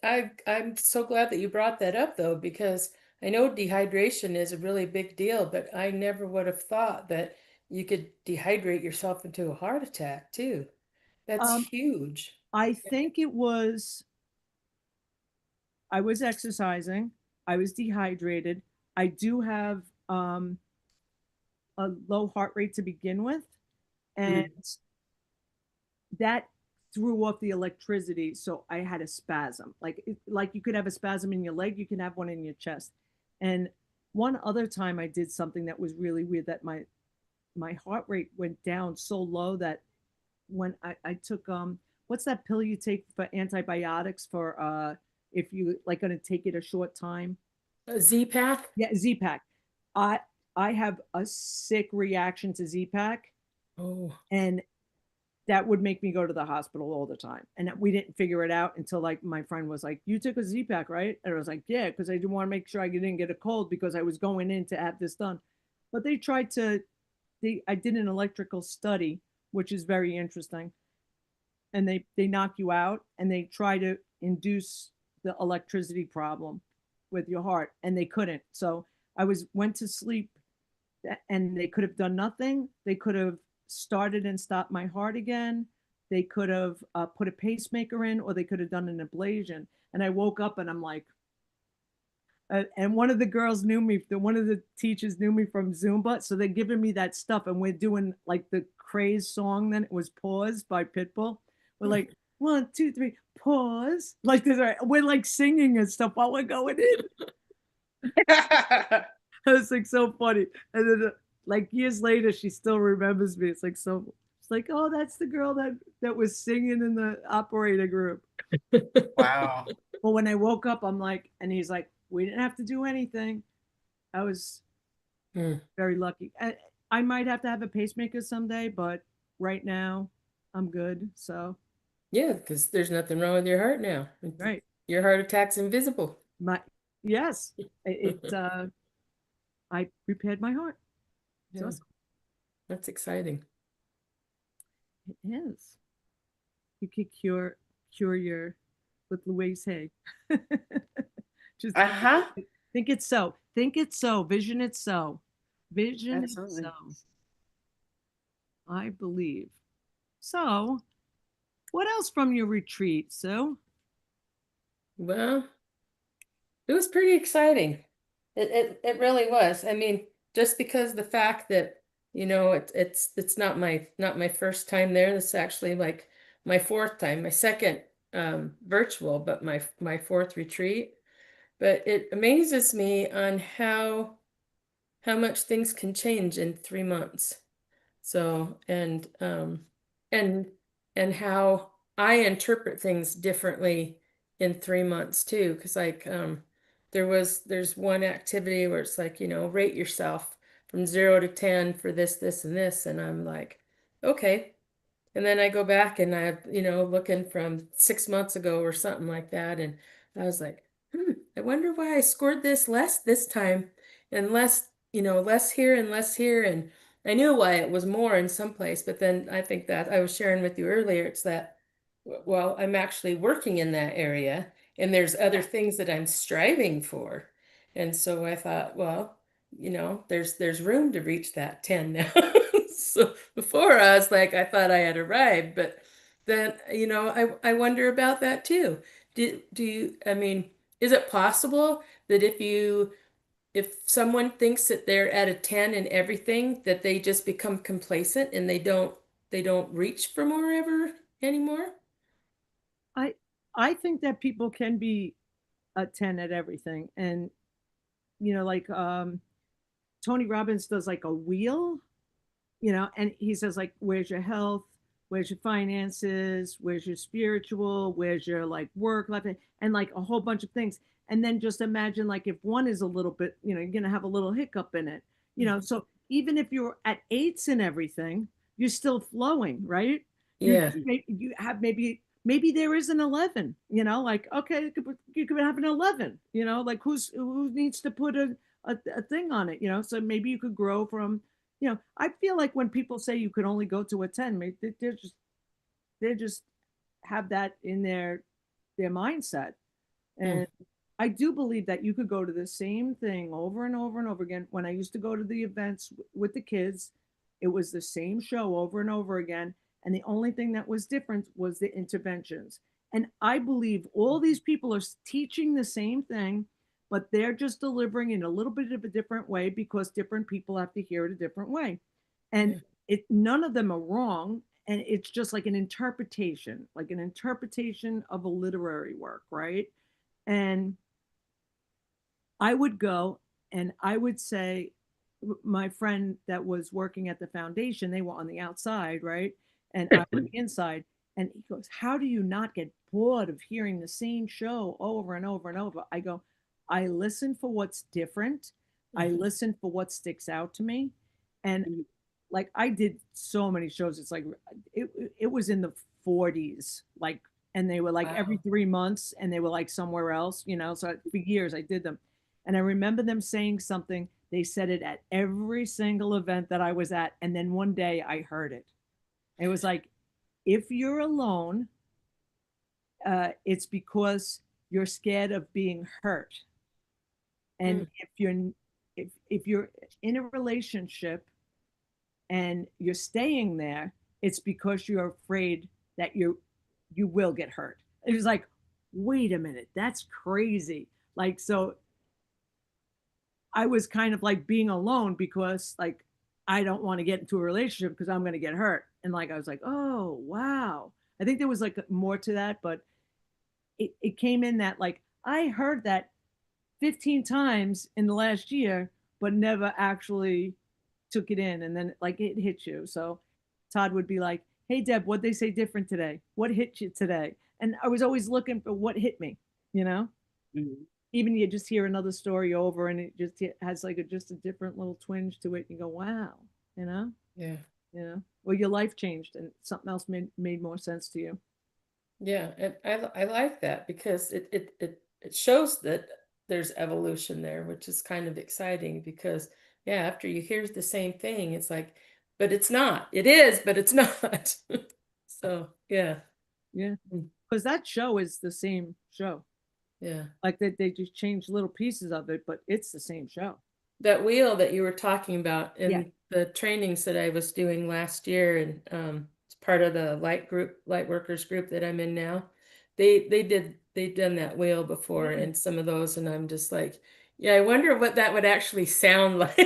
I'm so glad that you brought that up though, because I know dehydration is a really big deal, but I never would have thought that you could dehydrate yourself into a heart attack too. That's
Um,
huge.
I think it was I was exercising. I was dehydrated. I do have a low heart rate to begin with, and
mm,
that threw off the electricity, so I had a spasm. Like you could have a spasm in your leg, you can have one in your chest. And one other time I did something that was really weird, that my heart rate went down so low that when I took what's that pill you take for antibiotics for if you like going to take it a short time?
A Z-Pack?
Yeah, Z-Pack. I I have a sick reaction to Z-Pack,
Oh,
and that would make me go to the hospital all the time. And we didn't figure it out until like my friend was like, "You took a Z-Pack, right?" And I was like, "Yeah," because I didn't want to make sure I didn't get a cold because I was going in to have this done. But they tried to I did an electrical study, which is very interesting, and they knock you out and they try to induce the electricity problem with your heart, and they couldn't. So I was went to sleep, and they could have done nothing. They could have started and stopped my heart again. They could have put a pacemaker in, or they could have done an ablation. And I woke up and I'm like, and one of the girls knew me, one of the teachers knew me from Zumba. So they're giving me that stuff. And we're doing like the craze song. Then it was Pause by Pitbull. We're like, 1, 2, 3, pause. Like this, we're like singing and stuff while we're going in. It was like so funny. And then like years later, she still remembers me. It's like so. It's like, oh, that's the girl that was singing in the operator group.
Wow.
But when I woke up, I'm like, and he's like, we didn't have to do anything. I was
hmm.
very lucky. I might have to have a pacemaker someday, but right now, I'm good. So
Yeah, because there's nothing wrong with your heart now.
right,
Your heart attack's invisible.
my yes, I repaired my heart.
Yeah,
So
that's exciting.
it is. You could cure your with Louise Hay. Just
Uh-huh.
think it's so. Think it's so. Vision it's so. Vision it's
Absolutely.
so. I believe. So, what else from your retreat, Sue?
Well, it was pretty exciting. It really was. I mean, just because the fact that, it's not my first time there. This is actually like my fourth time, my second virtual, but my fourth retreat. But it amazes me on how much things can change in 3 months. So, and and how I interpret things differently in 3 months too. Because like there's one activity where it's like, rate yourself from 0 to 10 for this, and this. And I'm like, okay. And then I go back and looking from 6 months ago or something like that. And I was like, I wonder why I scored this less this time and less, less here and less here. And I knew why it was more in some place, but then I think that I was sharing with you earlier, it's that, well, I'm actually working in that area and there's other things that I'm striving for. And so I thought, well, there's room to reach that 10 now. So before I was like, I thought I had arrived, but then, I wonder about that too. Do you, I mean, is it possible that if someone thinks that they're at a 10 in everything, that they just become complacent and they don't reach for more ever anymore?
I I think that people can be a 10 at everything. And like Tony Robbins does like a wheel, and he says like, where's your health, where's your finances, where's your spiritual, where's your like work life, and like a whole bunch of things. And then just imagine like if one is a little bit, you're gonna have a little hiccup in it. So even if you're at eights and everything, you're still flowing, right? You're
Yeah.
you have maybe there is an 11, like okay, you could have an 11, like who needs to put a thing on it, so maybe you could grow from, I feel like when people say you could only go to a 10, maybe they just have that in their mindset.
Mm.
And I do believe that you could go to the same thing over and over and over again. When I used to go to the events with the kids, it was the same show over and over again. And the only thing that was different was the interventions. And I believe all these people are teaching the same thing, but they're just delivering in a little bit of a different way because different people have to hear it a different way. And
Yeah.
none of them are wrong. and it's just like an interpretation of a literary work, right? And I would go and I would say, my friend that was working at the foundation, they were on the outside, right? And I was inside. And he goes, how do you not get bored of hearing the same show over and over and over? I go, I listen for what's different. I listen for what sticks out to me. And like I did so many shows. It's like it was in the 40s, like, and they were like every
Wow.
3 months and they were like somewhere else, you know. So for years I did them. And I remember them saying something. They said it at every single event that I was at. And then one day I heard it. It was like, if you're alone, it's because you're scared of being hurt. And
Mm.
if you're in a relationship and you're staying there, it's because you're afraid that you will get hurt. It was like, wait a minute, that's crazy. Like, so I was kind of like being alone because like I don't want to get into a relationship because I'm going to get hurt. And like I was like, oh wow. I think there was like more to that, but it came in that like I heard that 15 times in the last year, but never actually took it in. And then like it hit you. So Todd would be like, hey Deb, what'd they say different today? What hit you today? And I was always looking for what hit me, you know?
Mhm.
Even you just hear another story over and it just has like just a different little twinge to it. And you go, wow, you know,
Yeah.
well, your life changed and something else made more sense to you.
Yeah, and I like that because it shows that there's evolution there, which is kind of exciting because yeah, after you hear the same thing, it's like, but it's not. It is, but it's not. So yeah.
Yeah.
Mm.
Because that show is the same show.
Yeah.
Like they just changed little pieces of it, but it's the same show.
That wheel that you were talking about
Yeah.
in the trainings that I was doing last year, and it's part of the light workers group that I'm in now. They've done that wheel before
Yeah.
and some of those, and I'm just like, yeah, I wonder what that would actually sound like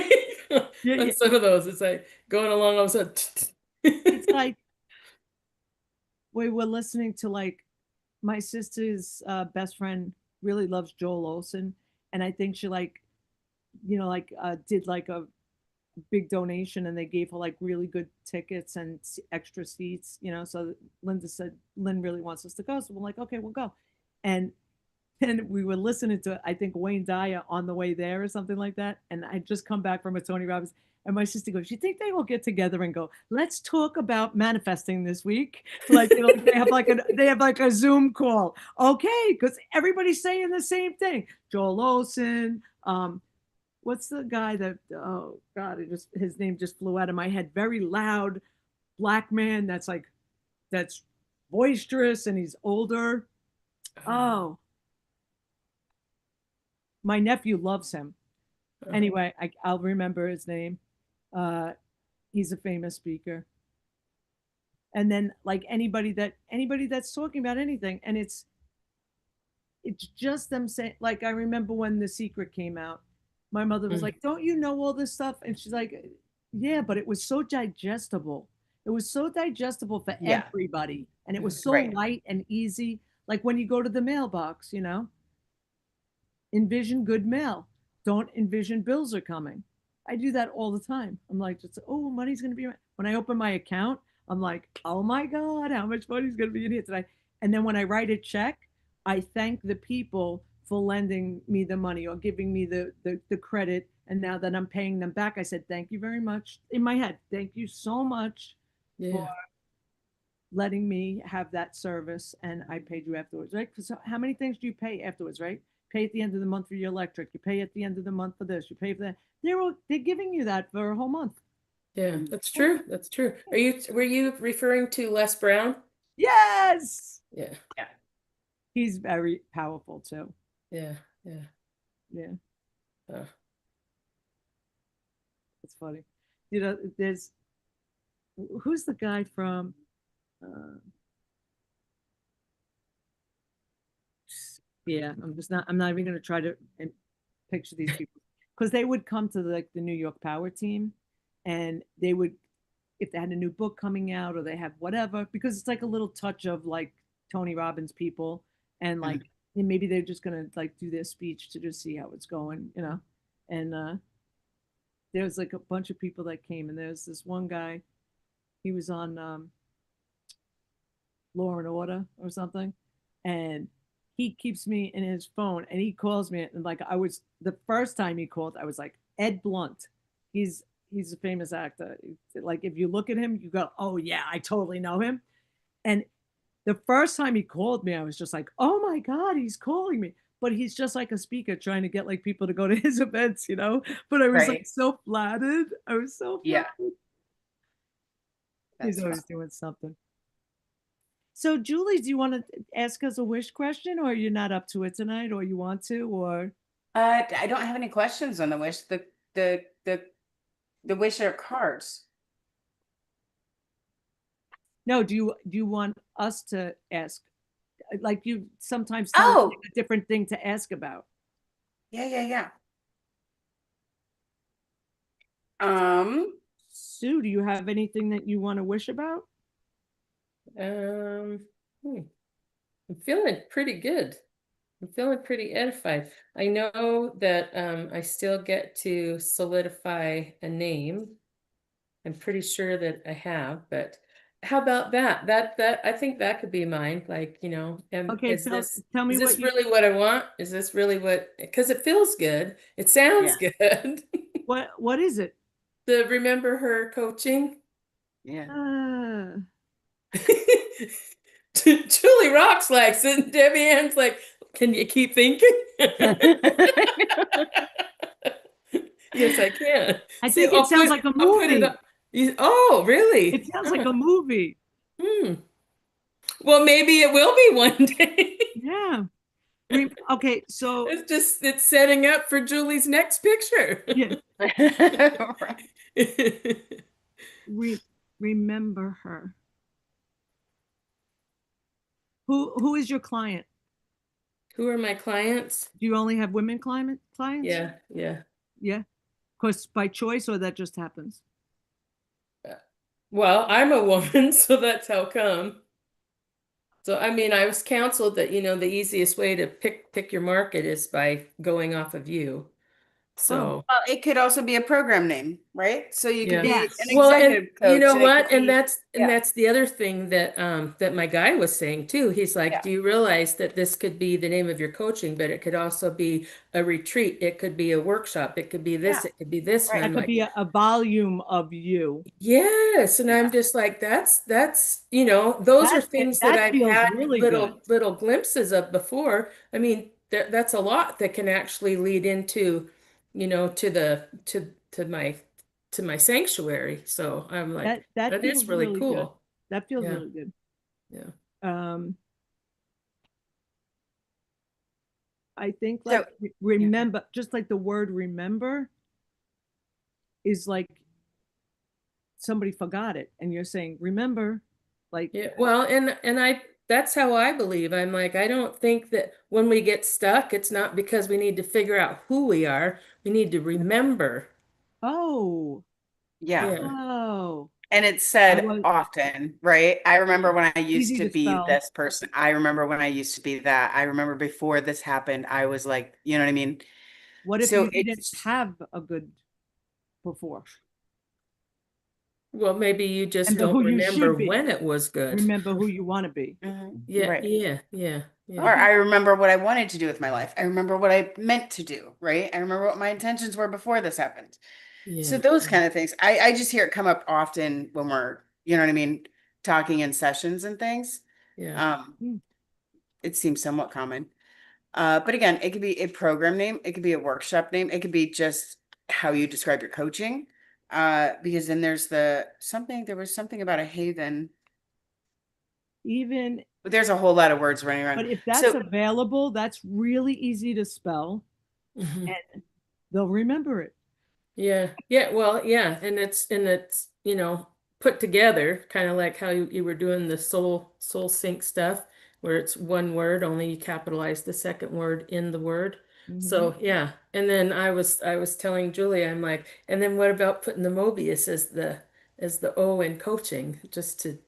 Yeah.
on
Yeah.
some of those. It's like going along, all of a
It's
sudden.
like we were listening to like my sister's best friend really loves Joel Olsen. And I think she like, like did like a big donation and they gave her like really good tickets and extra seats, so Linda said Lynn really wants us to go, so we're like, okay, we'll go. And and we were listening to, I think, Wayne Dyer on the way there or something like that, and I just come back from a Tony Robbins, and my sister goes, you think they will get together and go, let's talk about manifesting this week, like, like they have like a Zoom call, okay, because everybody's saying the same thing. Joel Olsen, what's the guy that, oh god, his name just flew out of my head, very loud black man that's like, that's boisterous and he's older. Oh, my nephew loves him. Anyway, I'll remember his name. uh he's a famous speaker. And then like anybody that's talking about anything, and it's just them saying, like, I remember when The Secret came out, my mother was
Mm.
like, don't you know all this stuff? And she's like, yeah, but it was so digestible. It was so digestible for
Yeah.
everybody. And it was so
Right.
light and easy. Like when you go to the mailbox, envision good mail. Don't envision bills are coming. I do that all the time. I'm like, just, oh, money's going to be, when I open my account, I'm like, oh my God, how much money's going to be in here today? And then when I write a check, I thank the people for lending me the money or giving me the credit. And now that I'm paying them back, I said, thank you very much in my head. Thank you so much for
Yeah.
letting me have that service, and I paid you afterwards, right? Because how many things do you pay afterwards, right? Pay at the end of the month for your electric. You pay at the end of the month for this. You pay for that. They're giving you that for a whole month.
Yeah, that's true. That's true. Were you referring to Les Brown?
Yes,
Yeah.
Yeah.
he's very powerful too.
Yeah. Yeah.
Yeah,
Uh,
it's funny. There's who's the guy from? Uh, yeah, I'm just not. I'm not even going to try to picture these people because they would come to like the New York Power team, and they would if they had a new book coming out or they have whatever, because it's like a little touch of like Tony Robbins people, and like
Mhm.
and maybe they're just gonna like do their speech to just see how it's going, And there's like a bunch of people that came, and there's this one guy, he was on Law and Order or something, and he keeps me in his phone, and he calls me, and like I was the first time he called, I was like Ed Blunt. He's he's a famous actor. Like if you look at him, you go, oh yeah, I totally know him. And the first time he called me, I was just like, oh my god, he's calling me. But he's just like a speaker trying to get like people to go to his events. But I was like
Right.
so flattered. I was so
Yeah,
flattered. He's
that's fun.
always doing something. So, Julie, do you want to ask us a wish question, or you're not up to it tonight, or you want to, or
I don't have any questions on the wish. The wish are cards.
no? Do you want us to ask? Like you sometimes tell us
Oh,
a different thing to ask about.
yeah, yeah, yeah. Um,
Sue, do you have anything that you want to wish about?
Um, hmm, I'm feeling pretty good. I'm feeling pretty edified. I know that I still get to solidify a name. I'm pretty sure that I have, but how about that? That I think that could be mine. Like,
Okay, tell me
is
what
this
you
really what I want? Is this really what, because it feels good. It sounds
yeah,
good.
what is it?
The remember her coaching.
yeah.
Uh,
Julie rocks likes it, and Debbie Ann's like, can you keep thinking? Yes, I can.
I
See,
think it sounds like a
I'll put it
movie.
up. Oh,
It
really?
sounds like
Huh.
a movie.
Hmm. Well, maybe it will be one day.
Yeah. Okay, so
It's setting up for Julie's next picture.
yeah,
Right.
re- remember her. Who is your client?
Who are my clients?
Do you only have women clients?
Yeah, yeah.
Yeah. Of course, by choice, or that just happens.
Well, I'm a woman, so that's how come. So I mean, I was counseled that, the easiest way to pick your market is by going off of you.
Oh,
So
Well, it could also be a program name, right? So you could
yeah.
be an
yes.
Well, and
executive
you
coach,
know
and it could
what? And
be, yeah,
that's the other thing that my guy was saying too. He's like,
yeah,
"Do you realize that this could be the name of your coaching, but it could also be a retreat, it could be a workshop, it could be
yeah,
this, it could be this." And
right.
That
I'm
could
like,
be a volume of you.
yes, and I'm
Yeah,
just like, that's, those are things that
That
I've
feels
had
really good.
little glimpses of before. I mean, that's a lot that can actually lead into, to my sanctuary. So I'm like,
That
that is
feels
really
really good.
cool.
That feels
Yeah,
really good.
yeah.
Um, I think
so,
like
yeah.
remember, just like the word remember is like somebody forgot it, and you're saying remember, like
Yeah, well, and that's how I believe. I'm like, I don't think that when we get stuck, it's not because we need to figure out who we are. We need to remember.
oh,
Yeah.
Yeah.
oh,
And it's
I
said
was
often, right? I remember when I used
easy
to
to
be
spell.
this person. I remember when I used to be that. I remember before this happened, I was like, you know what I mean?
What if
So
you didn't
it's,
have a good before?
Well, maybe you just
Remember
don't
who you
remember
should be.
when it was good.
Remember who you want to be.
Yeah,
right.
yeah, yeah,
Or
yeah,
Okay.
I remember what I wanted to do with my life. I remember what I meant to do, right? I remember what my intentions were before this happened. So
yeah,
those kind of things. I just hear it come up often when we're, you know what I mean, talking in sessions and things.
yeah,
Um,
Hmm.
it seems somewhat common. But again, it could be a program name, it could be a workshop name, it could be just how you describe your coaching. Because then there was something about a haven,
Even,
but there's a whole lot of words running around.
but if that's
So
available, that's really easy to spell,
mhm.
and they'll remember it.
Yeah, yeah. Well, yeah, and it's put together, kind of like how you were doing the soul sync stuff, where it's one word, only you capitalize the second word in the word.
Hmm.
So yeah, and then I was telling Julie, I'm like, and then what about putting the Mobius as as the O in coaching, just to,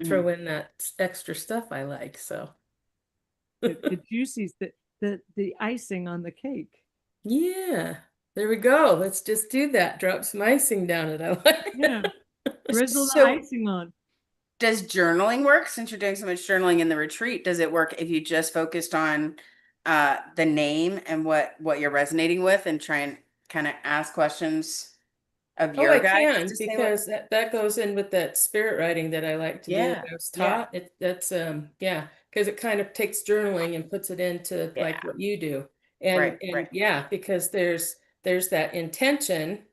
throw
Mhm.
in that extra stuff I like. So
The juices, the icing on the cake.
yeah, there we go. Let's just do that. Drop some icing down it. I
Yeah.
like.
Drizzle the
So
icing on.
does journaling work since you're doing so much journaling in the retreat? Does it work if you just focused on the name and what you're resonating with and try and kind of ask questions of
Oh,
your
I
guides
can
to say what?
because that goes in with that spirit writing that I like to do that
Yeah.
I was
Yeah.
taught. That's yeah, because it kind of takes journaling and puts it into like
Yeah.
what you do.
Right.
And
Right.
yeah, because there's that intention.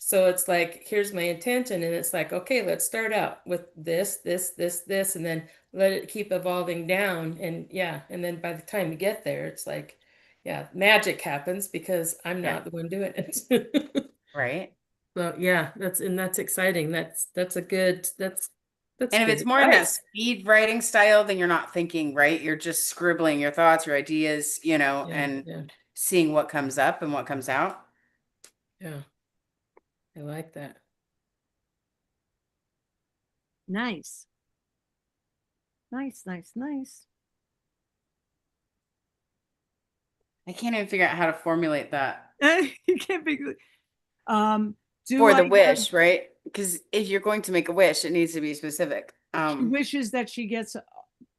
So it's like, here's my intention, and it's like, okay, let's start out with this, and then let it keep evolving down. And yeah, and then by the time you get there, it's like, yeah, magic happens because I'm
Yeah.
not the one doing it.
Right.
So yeah, that's exciting. That's a good that's
And if
good
it's more in that
advice.
speed writing style, then you're not thinking, right? You're just scribbling your thoughts, your ideas,
Yeah,
and
yeah,
seeing what comes up and what comes out.
yeah. I like that.
Nice. Nice, nice, nice.
I can't even figure out how to formulate that
You can't be do
for
I
the
have
wish, right? Because if you're going to make a wish, it needs to be specific.
she wishes that she gets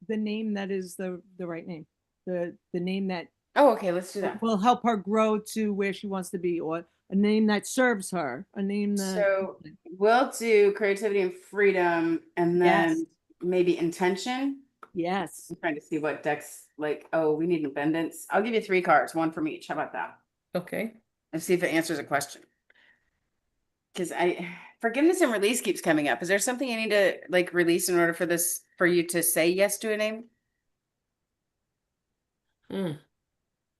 the name that is the right name. The name that
Oh, okay, let's do that.
will help her grow to where she wants to be, or a name that serves her, a name that
So we'll do creativity and freedom and
yes,
then maybe intention.
yes.
I'm trying to see what decks like, oh, we need abundance. I'll give you 3 cards, one from each. How about that?
Okay.
And see if it answers a question. Because forgiveness and release keeps coming up. Is there something you need to like release in order for you to say yes to a name?
Hmm.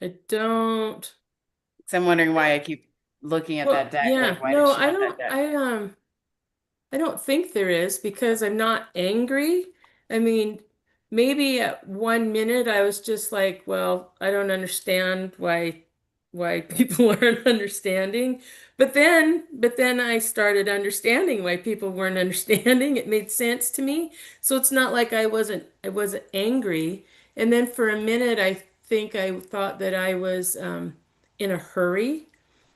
I don't.
So I'm wondering why I keep looking at
Well,
that deck. Like,
yeah.
why does
No,
she want that deck?
I don't think there is because I'm not angry. I mean, maybe at 1 minute I was just like, well, I don't understand why people aren't understanding. But then I started understanding why people weren't understanding. It made sense to me. So it's not like I wasn't angry. And then for a minute I think I thought that I was in a hurry.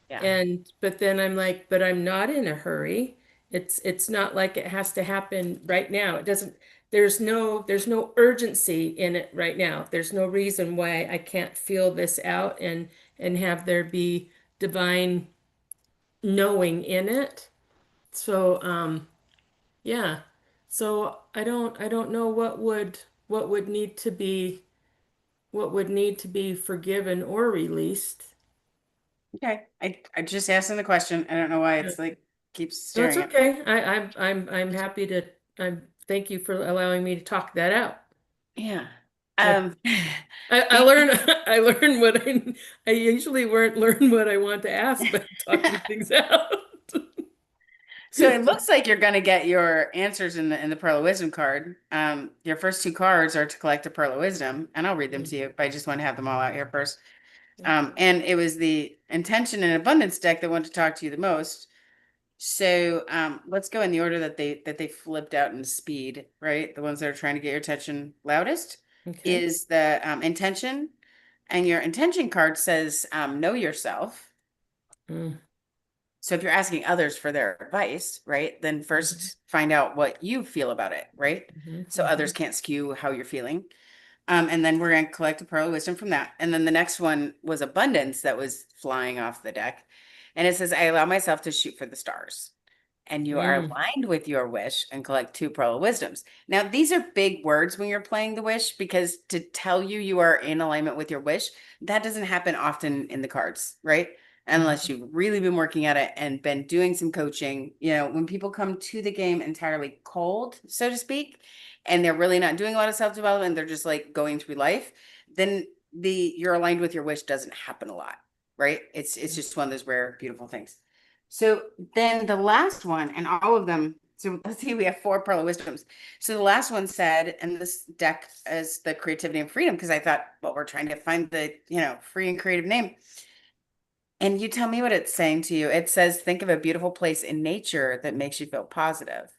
Yeah.
And but then I'm like, but I'm not in a hurry. It's not like it has to happen right now. It doesn't, there's no urgency in it right now. There's no reason why I can't feel this out and have there be divine knowing in it. So yeah. So I don't know what would need to be forgiven or released.
Okay. I just asking the question. I don't know why
Yeah.
it's like keeps
That's
staring at me.
okay. I'm happy to thank you for allowing me to talk that out.
Yeah.
I
Um,
I
the
learn I learn I usually weren't learn what I want to ask, but talking things out.
so it looks like you're gonna get your answers in the Pearl of Wisdom card. Your first 2 cards are to collect a Pearl of Wisdom, and I'll read them to you, but I just want to have them all out here first. And it was the intention and abundance deck that wanted to talk to you the most. So let's go in the order that they flipped out in speed, right? The ones that are trying to get your attention loudest
Okay.
is the intention, and your intention card says know yourself.
Mm,
So if you're asking others for their advice, right, then
mhm,
first find out what you feel about it, right?
mhm,
So others
mhm.
can't skew how you're feeling. And then we're going to collect a pearl of wisdom from that. And then the next one was abundance that was flying off the deck. And it says, I allow myself to shoot for the stars. And you are
Mm,
aligned with your wish and collect 2 pearl of wisdoms. Now, these are big words when you're playing the wish because to tell you you are in alignment with your wish, that doesn't happen often in the cards, right? Unless
mhm,
you've really been working at it and been doing some coaching. When people come to the game entirely cold, so to speak, and they're really not doing a lot of self-development, they're just like going through life, then you're aligned with your wish doesn't happen a lot, right? It's just one of those rare, beautiful things. So then the last one, and all of them, so let's see, we have 4 pearl of wisdoms. So the last one said, and this deck is the creativity and freedom, because I thought, well, we're trying to find the, free and creative name. And you tell me what it's saying to you. It says, think of a beautiful place in nature that makes you feel positive.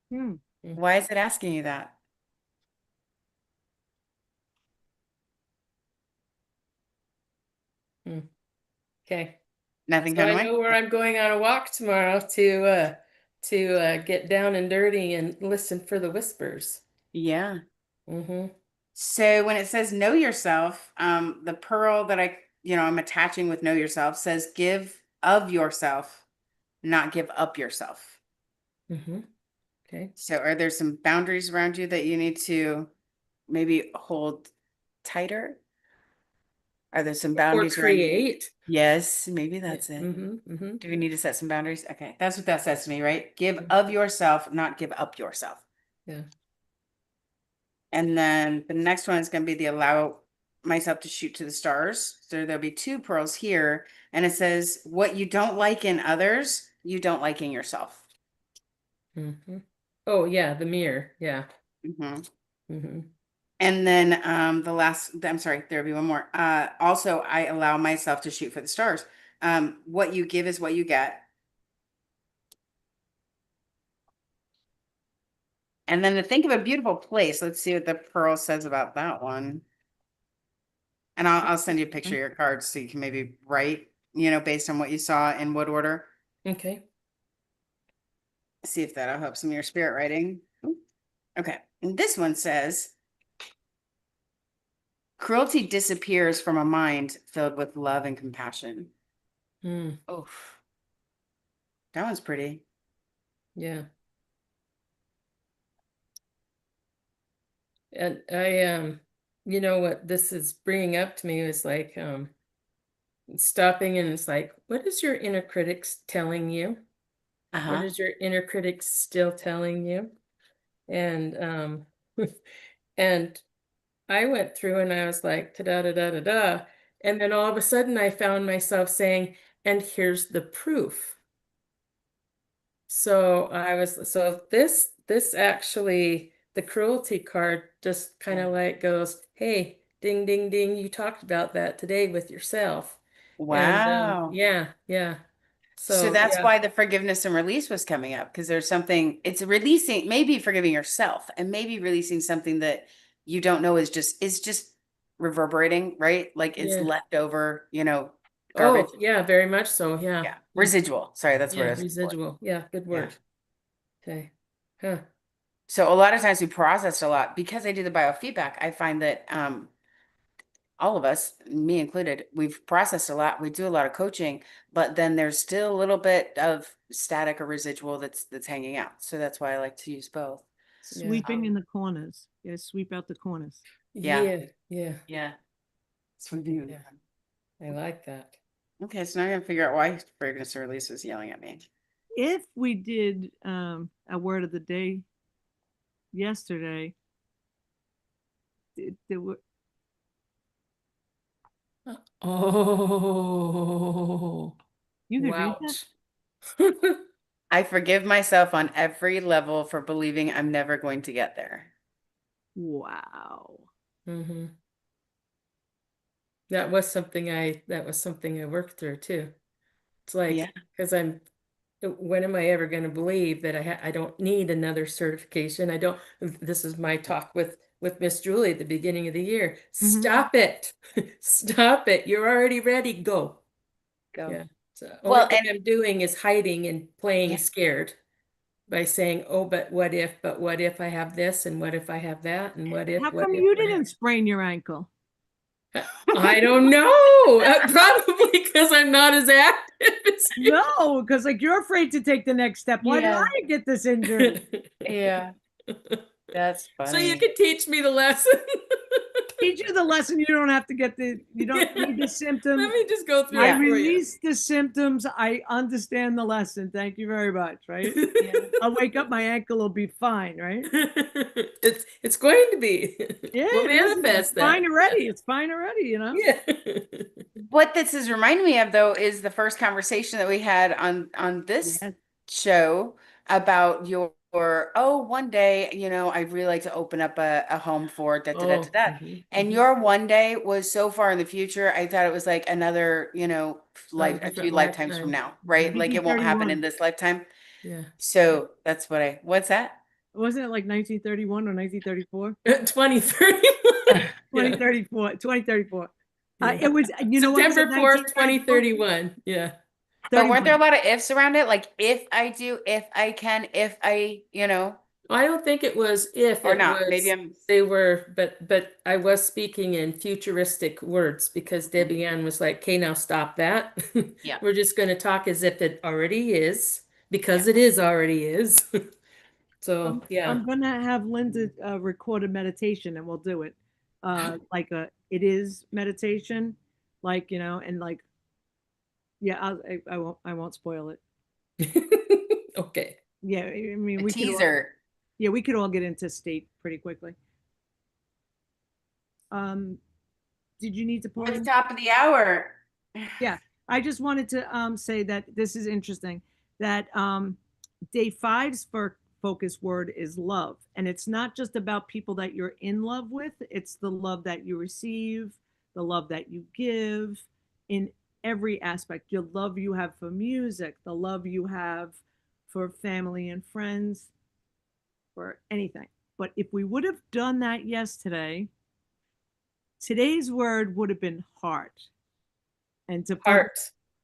Hmm.
Why is it asking you that?
Okay.
Nothing
So
coming
I
away?
know where I'm going on a walk tomorrow to get down and dirty and listen for the whispers.
Yeah.
Mm-hmm.
So when it says know yourself, the pearl that I'm attaching with know yourself says give of yourself, not give up yourself.
Mm-hmm. Okay.
So are there some boundaries around you that you need to maybe hold tighter? Are there some
Or
boundaries around you?
create.
Yes, maybe
Yeah.
that's it.
Mm-hmm. Mm-hmm.
Do we need to set some boundaries? Okay, that's what that says to me, right? Give of yourself, not give up yourself.
Yeah.
And then the next one is going to be the allow myself to shoot to the stars. So there'll be two pearls here. And it says, what you don't like in others, you don't like in yourself.
Mm-hmm. Oh yeah, the mirror. Yeah.
Hmm.
Mm-hmm.
And then I'm sorry, there'll be one more. Also, I allow myself to shoot for the stars. What you give is what you get. And then to think of a beautiful place, let's see what the pearl says about that one. And I'll send you a picture of your cards so you can maybe write, based on what you saw in what order.
Okay.
See if that'll help some of your spirit writing. Ooh. Okay. And this one says, cruelty disappears from a mind filled with love and compassion.
Mm.
Oh, that one's pretty.
Yeah. And I you know what this is bringing up to me is like stopping and it's like, what is your inner critic telling you? What
Uh-huh.
is your inner critic still telling you? And and I went through and I was like, da da da da da da. And then all of a sudden I found myself saying, and here's the proof. So this actually the cruelty card just kind of like goes, hey, ding ding ding, you talked about that today with yourself. And
Wow.
yeah, yeah.
So
So
that's
yeah,
why the forgiveness and release was coming up because there's something, it's releasing, maybe forgiving yourself and maybe releasing something that you don't know is just reverberating, right? Like it's
yeah.
leftover, garbage.
Oh, yeah, very much so. Yeah.
Yeah.
Mm,
Residual. Sorry, that's what I
yeah,
was looking for.
residual. Yeah, good
Yeah.
word. Okay. Huh.
So a lot of times we process a lot because I do the biofeedback. I find that all of us, me included, we've processed a lot. We do a lot of coaching, but then there's still a little bit of static or residual that's hanging out. So that's why I like to use both.
Yeah.
Sweeping in the corners. Yeah, sweep out the corners.
Yeah,
Yeah, yeah,
yeah. So we do.
yeah. I like that.
Okay, so now I'm gonna figure out why fragrance release was yelling at me.
If we did a word of the day yesterday, there were
Oh,
you could read that.
ouch.
I forgive myself on every level for believing I'm never going to get there.
Wow.
Hmm. That was something I worked through too. It's
Yeah,
like, because when am I ever going to believe that I don't need another certification? I don't, this is my talk with Miss Julie at the beginning of the year.
Hmm.
Stop it. Stop it. You're already ready. Go.
go.
Yeah. So only
Well,
thing
and
I'm doing is hiding and playing
yeah,
scared by saying, oh, but what if I have this and what if I have that and
How
what
come
if,
you
what if?
didn't sprain your ankle?
I don't know. Probably because I'm not as active as
No, because like you're afraid to take the next step. Why did
yeah,
I get this injury?
yeah. That's
So you
funny.
can teach me the lesson.
Teach you the lesson. You don't have to get you don't
Yeah.
need the
Let
symptoms.
me just go through
I
it
Yeah,
for you.
release the symptoms. I understand the lesson. Thank you very much. Right?
yeah.
I'll wake up, my ankle will be fine. Right?
It's going to be.
Yeah,
We'll
it is. It's
manifest
fine
that.
already. It's fine already. You know.
Yeah.
What this is reminding me of though is the first conversation that we had on this
Yeah.
show about your or oh, one day, I'd really like to open up a home for da da da da
Oh,
da. And your one day was so far in the future. I thought it was like another,
a
a few
different
lifetimes from
lifetime.
now, right? Like it won't happen in
1931.
this lifetime.
Yeah.
So that's what's that?
Wasn't it like 1931 or 1934?
2031. Yeah.
2034. 2034.
Yeah.
It was, what was it?
September 4th,
1934?
2031. Yeah.
But weren't there a
31.
lot of ifs around it? Like if I do, if I can, if I,
I don't think it was if
or
it
not. Maybe
was
I'm.
they were, but I was speaking in futuristic words because
Mhm.
Debbie Ann was like, "Okay, now stop that.
Yeah,
We're just going to talk as if it already is
yeah.
because it is already is."
I'm,
So yeah.
I'm gonna have Linda record a meditation and we'll do it. Like it is meditation, like, and like, yeah, I won't spoil it.
Okay.
Yeah, I mean,
A
we could all,
teaser.
yeah, we could all get into state pretty quickly. Um, did you need to
We're at
pause?
the top of the hour.
Yeah, I just wanted to say that this is interesting. That day five's for focus word is love, and it's not just about people that you're in love with. It's the love that you receive, the love that you give, in every aspect. The love you have for music, the love you have for family and friends, for anything. But if we would have done that yesterday, today's word would have been heart. And to put
Heart.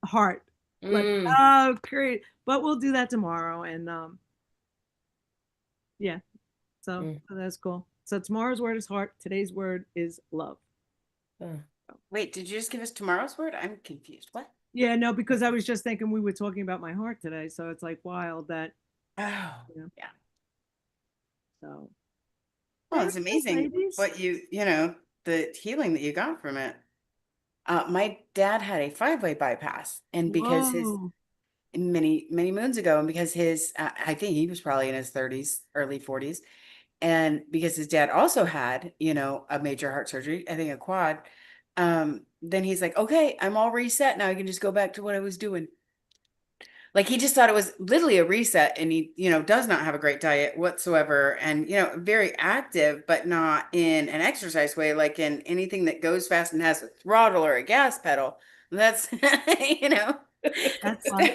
heart. Like,
Mm,
oh, great. But we'll do that tomorrow. And yeah,
mm,
so that's cool. So tomorrow's word is heart. Today's word is love.
uh.
Wait, did you just give us tomorrow's word? I'm confused. What?
Yeah, no, because I was just thinking we were talking about my heart today. So it's like wild that,
Oh,
you know,
yeah.
so
Well,
very
it's
good,
amazing
ladies.
what the healing that you got from it. My dad had a five-way bypass, and because his
Whoa.
many, many moons ago, and because I think he was probably in his 30s, early 40s, and because his dad also had, a major heart surgery, I think a quad, then he's like, okay, I'm all reset now. I can just go back to what I was doing. Like he just thought it was literally a reset, and he, does not have a great diet whatsoever, and very active, but not in an exercise way, like in anything that goes fast and has a throttle or a gas pedal. That's you know,
That's fun.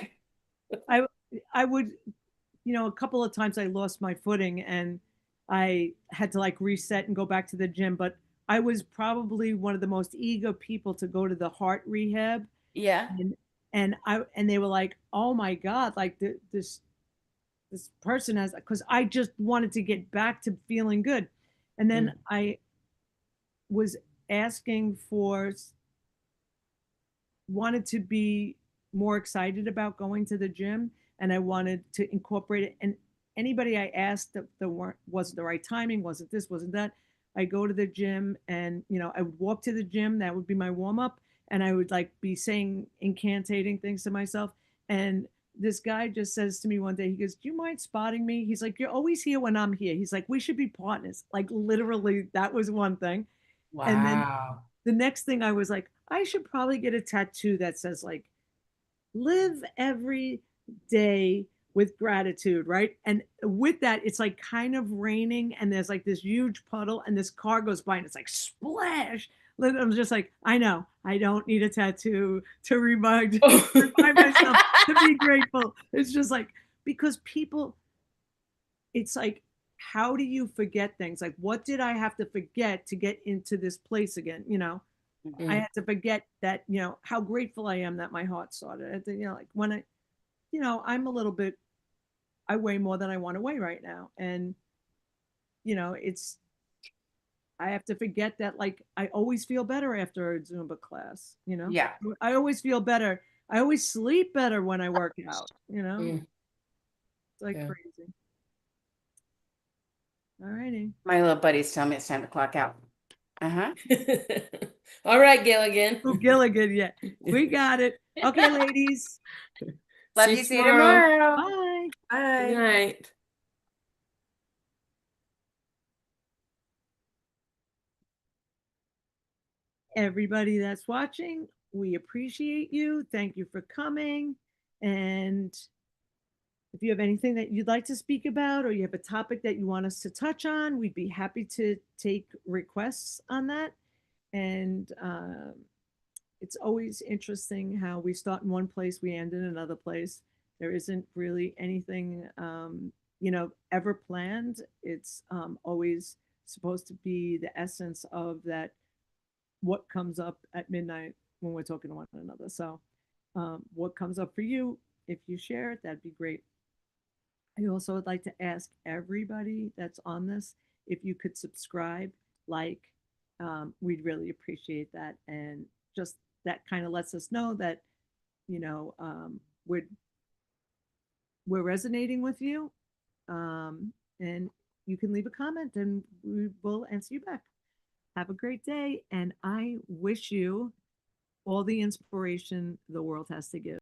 I I would, a couple of times I lost my footing and I had to like reset and go back to the gym. But I was probably one of the most eager people to go to the heart rehab,
yeah.
and and they were like, "Oh my God, like this person has," because I just wanted to get back to feeling good, and then
Mm,
I was asking for wanted to be more excited about going to the gym, and I wanted to incorporate it. And anybody I asked that the weren't wasn't the right timing, wasn't this, wasn't that. I go to the gym and I would walk to the gym, that would be my warm up, and I would like be saying incantating things to myself. And this guy just says to me one day, he goes, "Do you mind spotting me?" He's like, "You're always here when I'm here." He's like, "We should be partners." Like literally, that was one thing. And then
Wow.
the next thing I was like, I should probably get a tattoo that says like live every day with gratitude, right? And with that, it's like kind of raining and there's like this huge puddle and this car goes by and it's like splash. I'm just like, I know, I don't need a tattoo to remind myself to be grateful. It's just like because people, it's like, how do you forget things? Like, what did I have to forget to get into this place again? I
mm,
had to forget that, how grateful I am that my heart started. Like when I'm a little bit, I weigh more than I want to weigh right now. And, it's, I have to forget that, like, I always feel better after a Zumba class,
Yeah.
I always feel better. I always sleep better when I work out,
mm,
it's like
yeah.
crazy. All righty.
My little buddies tell me it's time to clock out. Uh-huh.
All right, Gilligan.
Oh, Gilligan, yeah. We got it. Okay, ladies.
Love
See you
you. See you
tomorrow.
tomorrow.
Bye.
Good
Bye.
night.
Everybody that's watching, we appreciate you. Thank you for coming. And If you have anything that you'd like to speak about, or you have a topic that you want us to touch on, we'd be happy to take requests on that. And it's always interesting how we start in one place, we end in another place. There isn't really anything, ever planned. It's always supposed to be the essence of that, what comes up at midnight when we're talking to one another. So, what comes up for you, if you share it, that'd be great. I also would like to ask everybody that's on this if you could subscribe, like, we'd really appreciate that. And just that kind of lets us know that, you know, we're resonating with you. And you can leave a comment and we will answer you back. Have a great day. And I wish you all the inspiration the world has to give.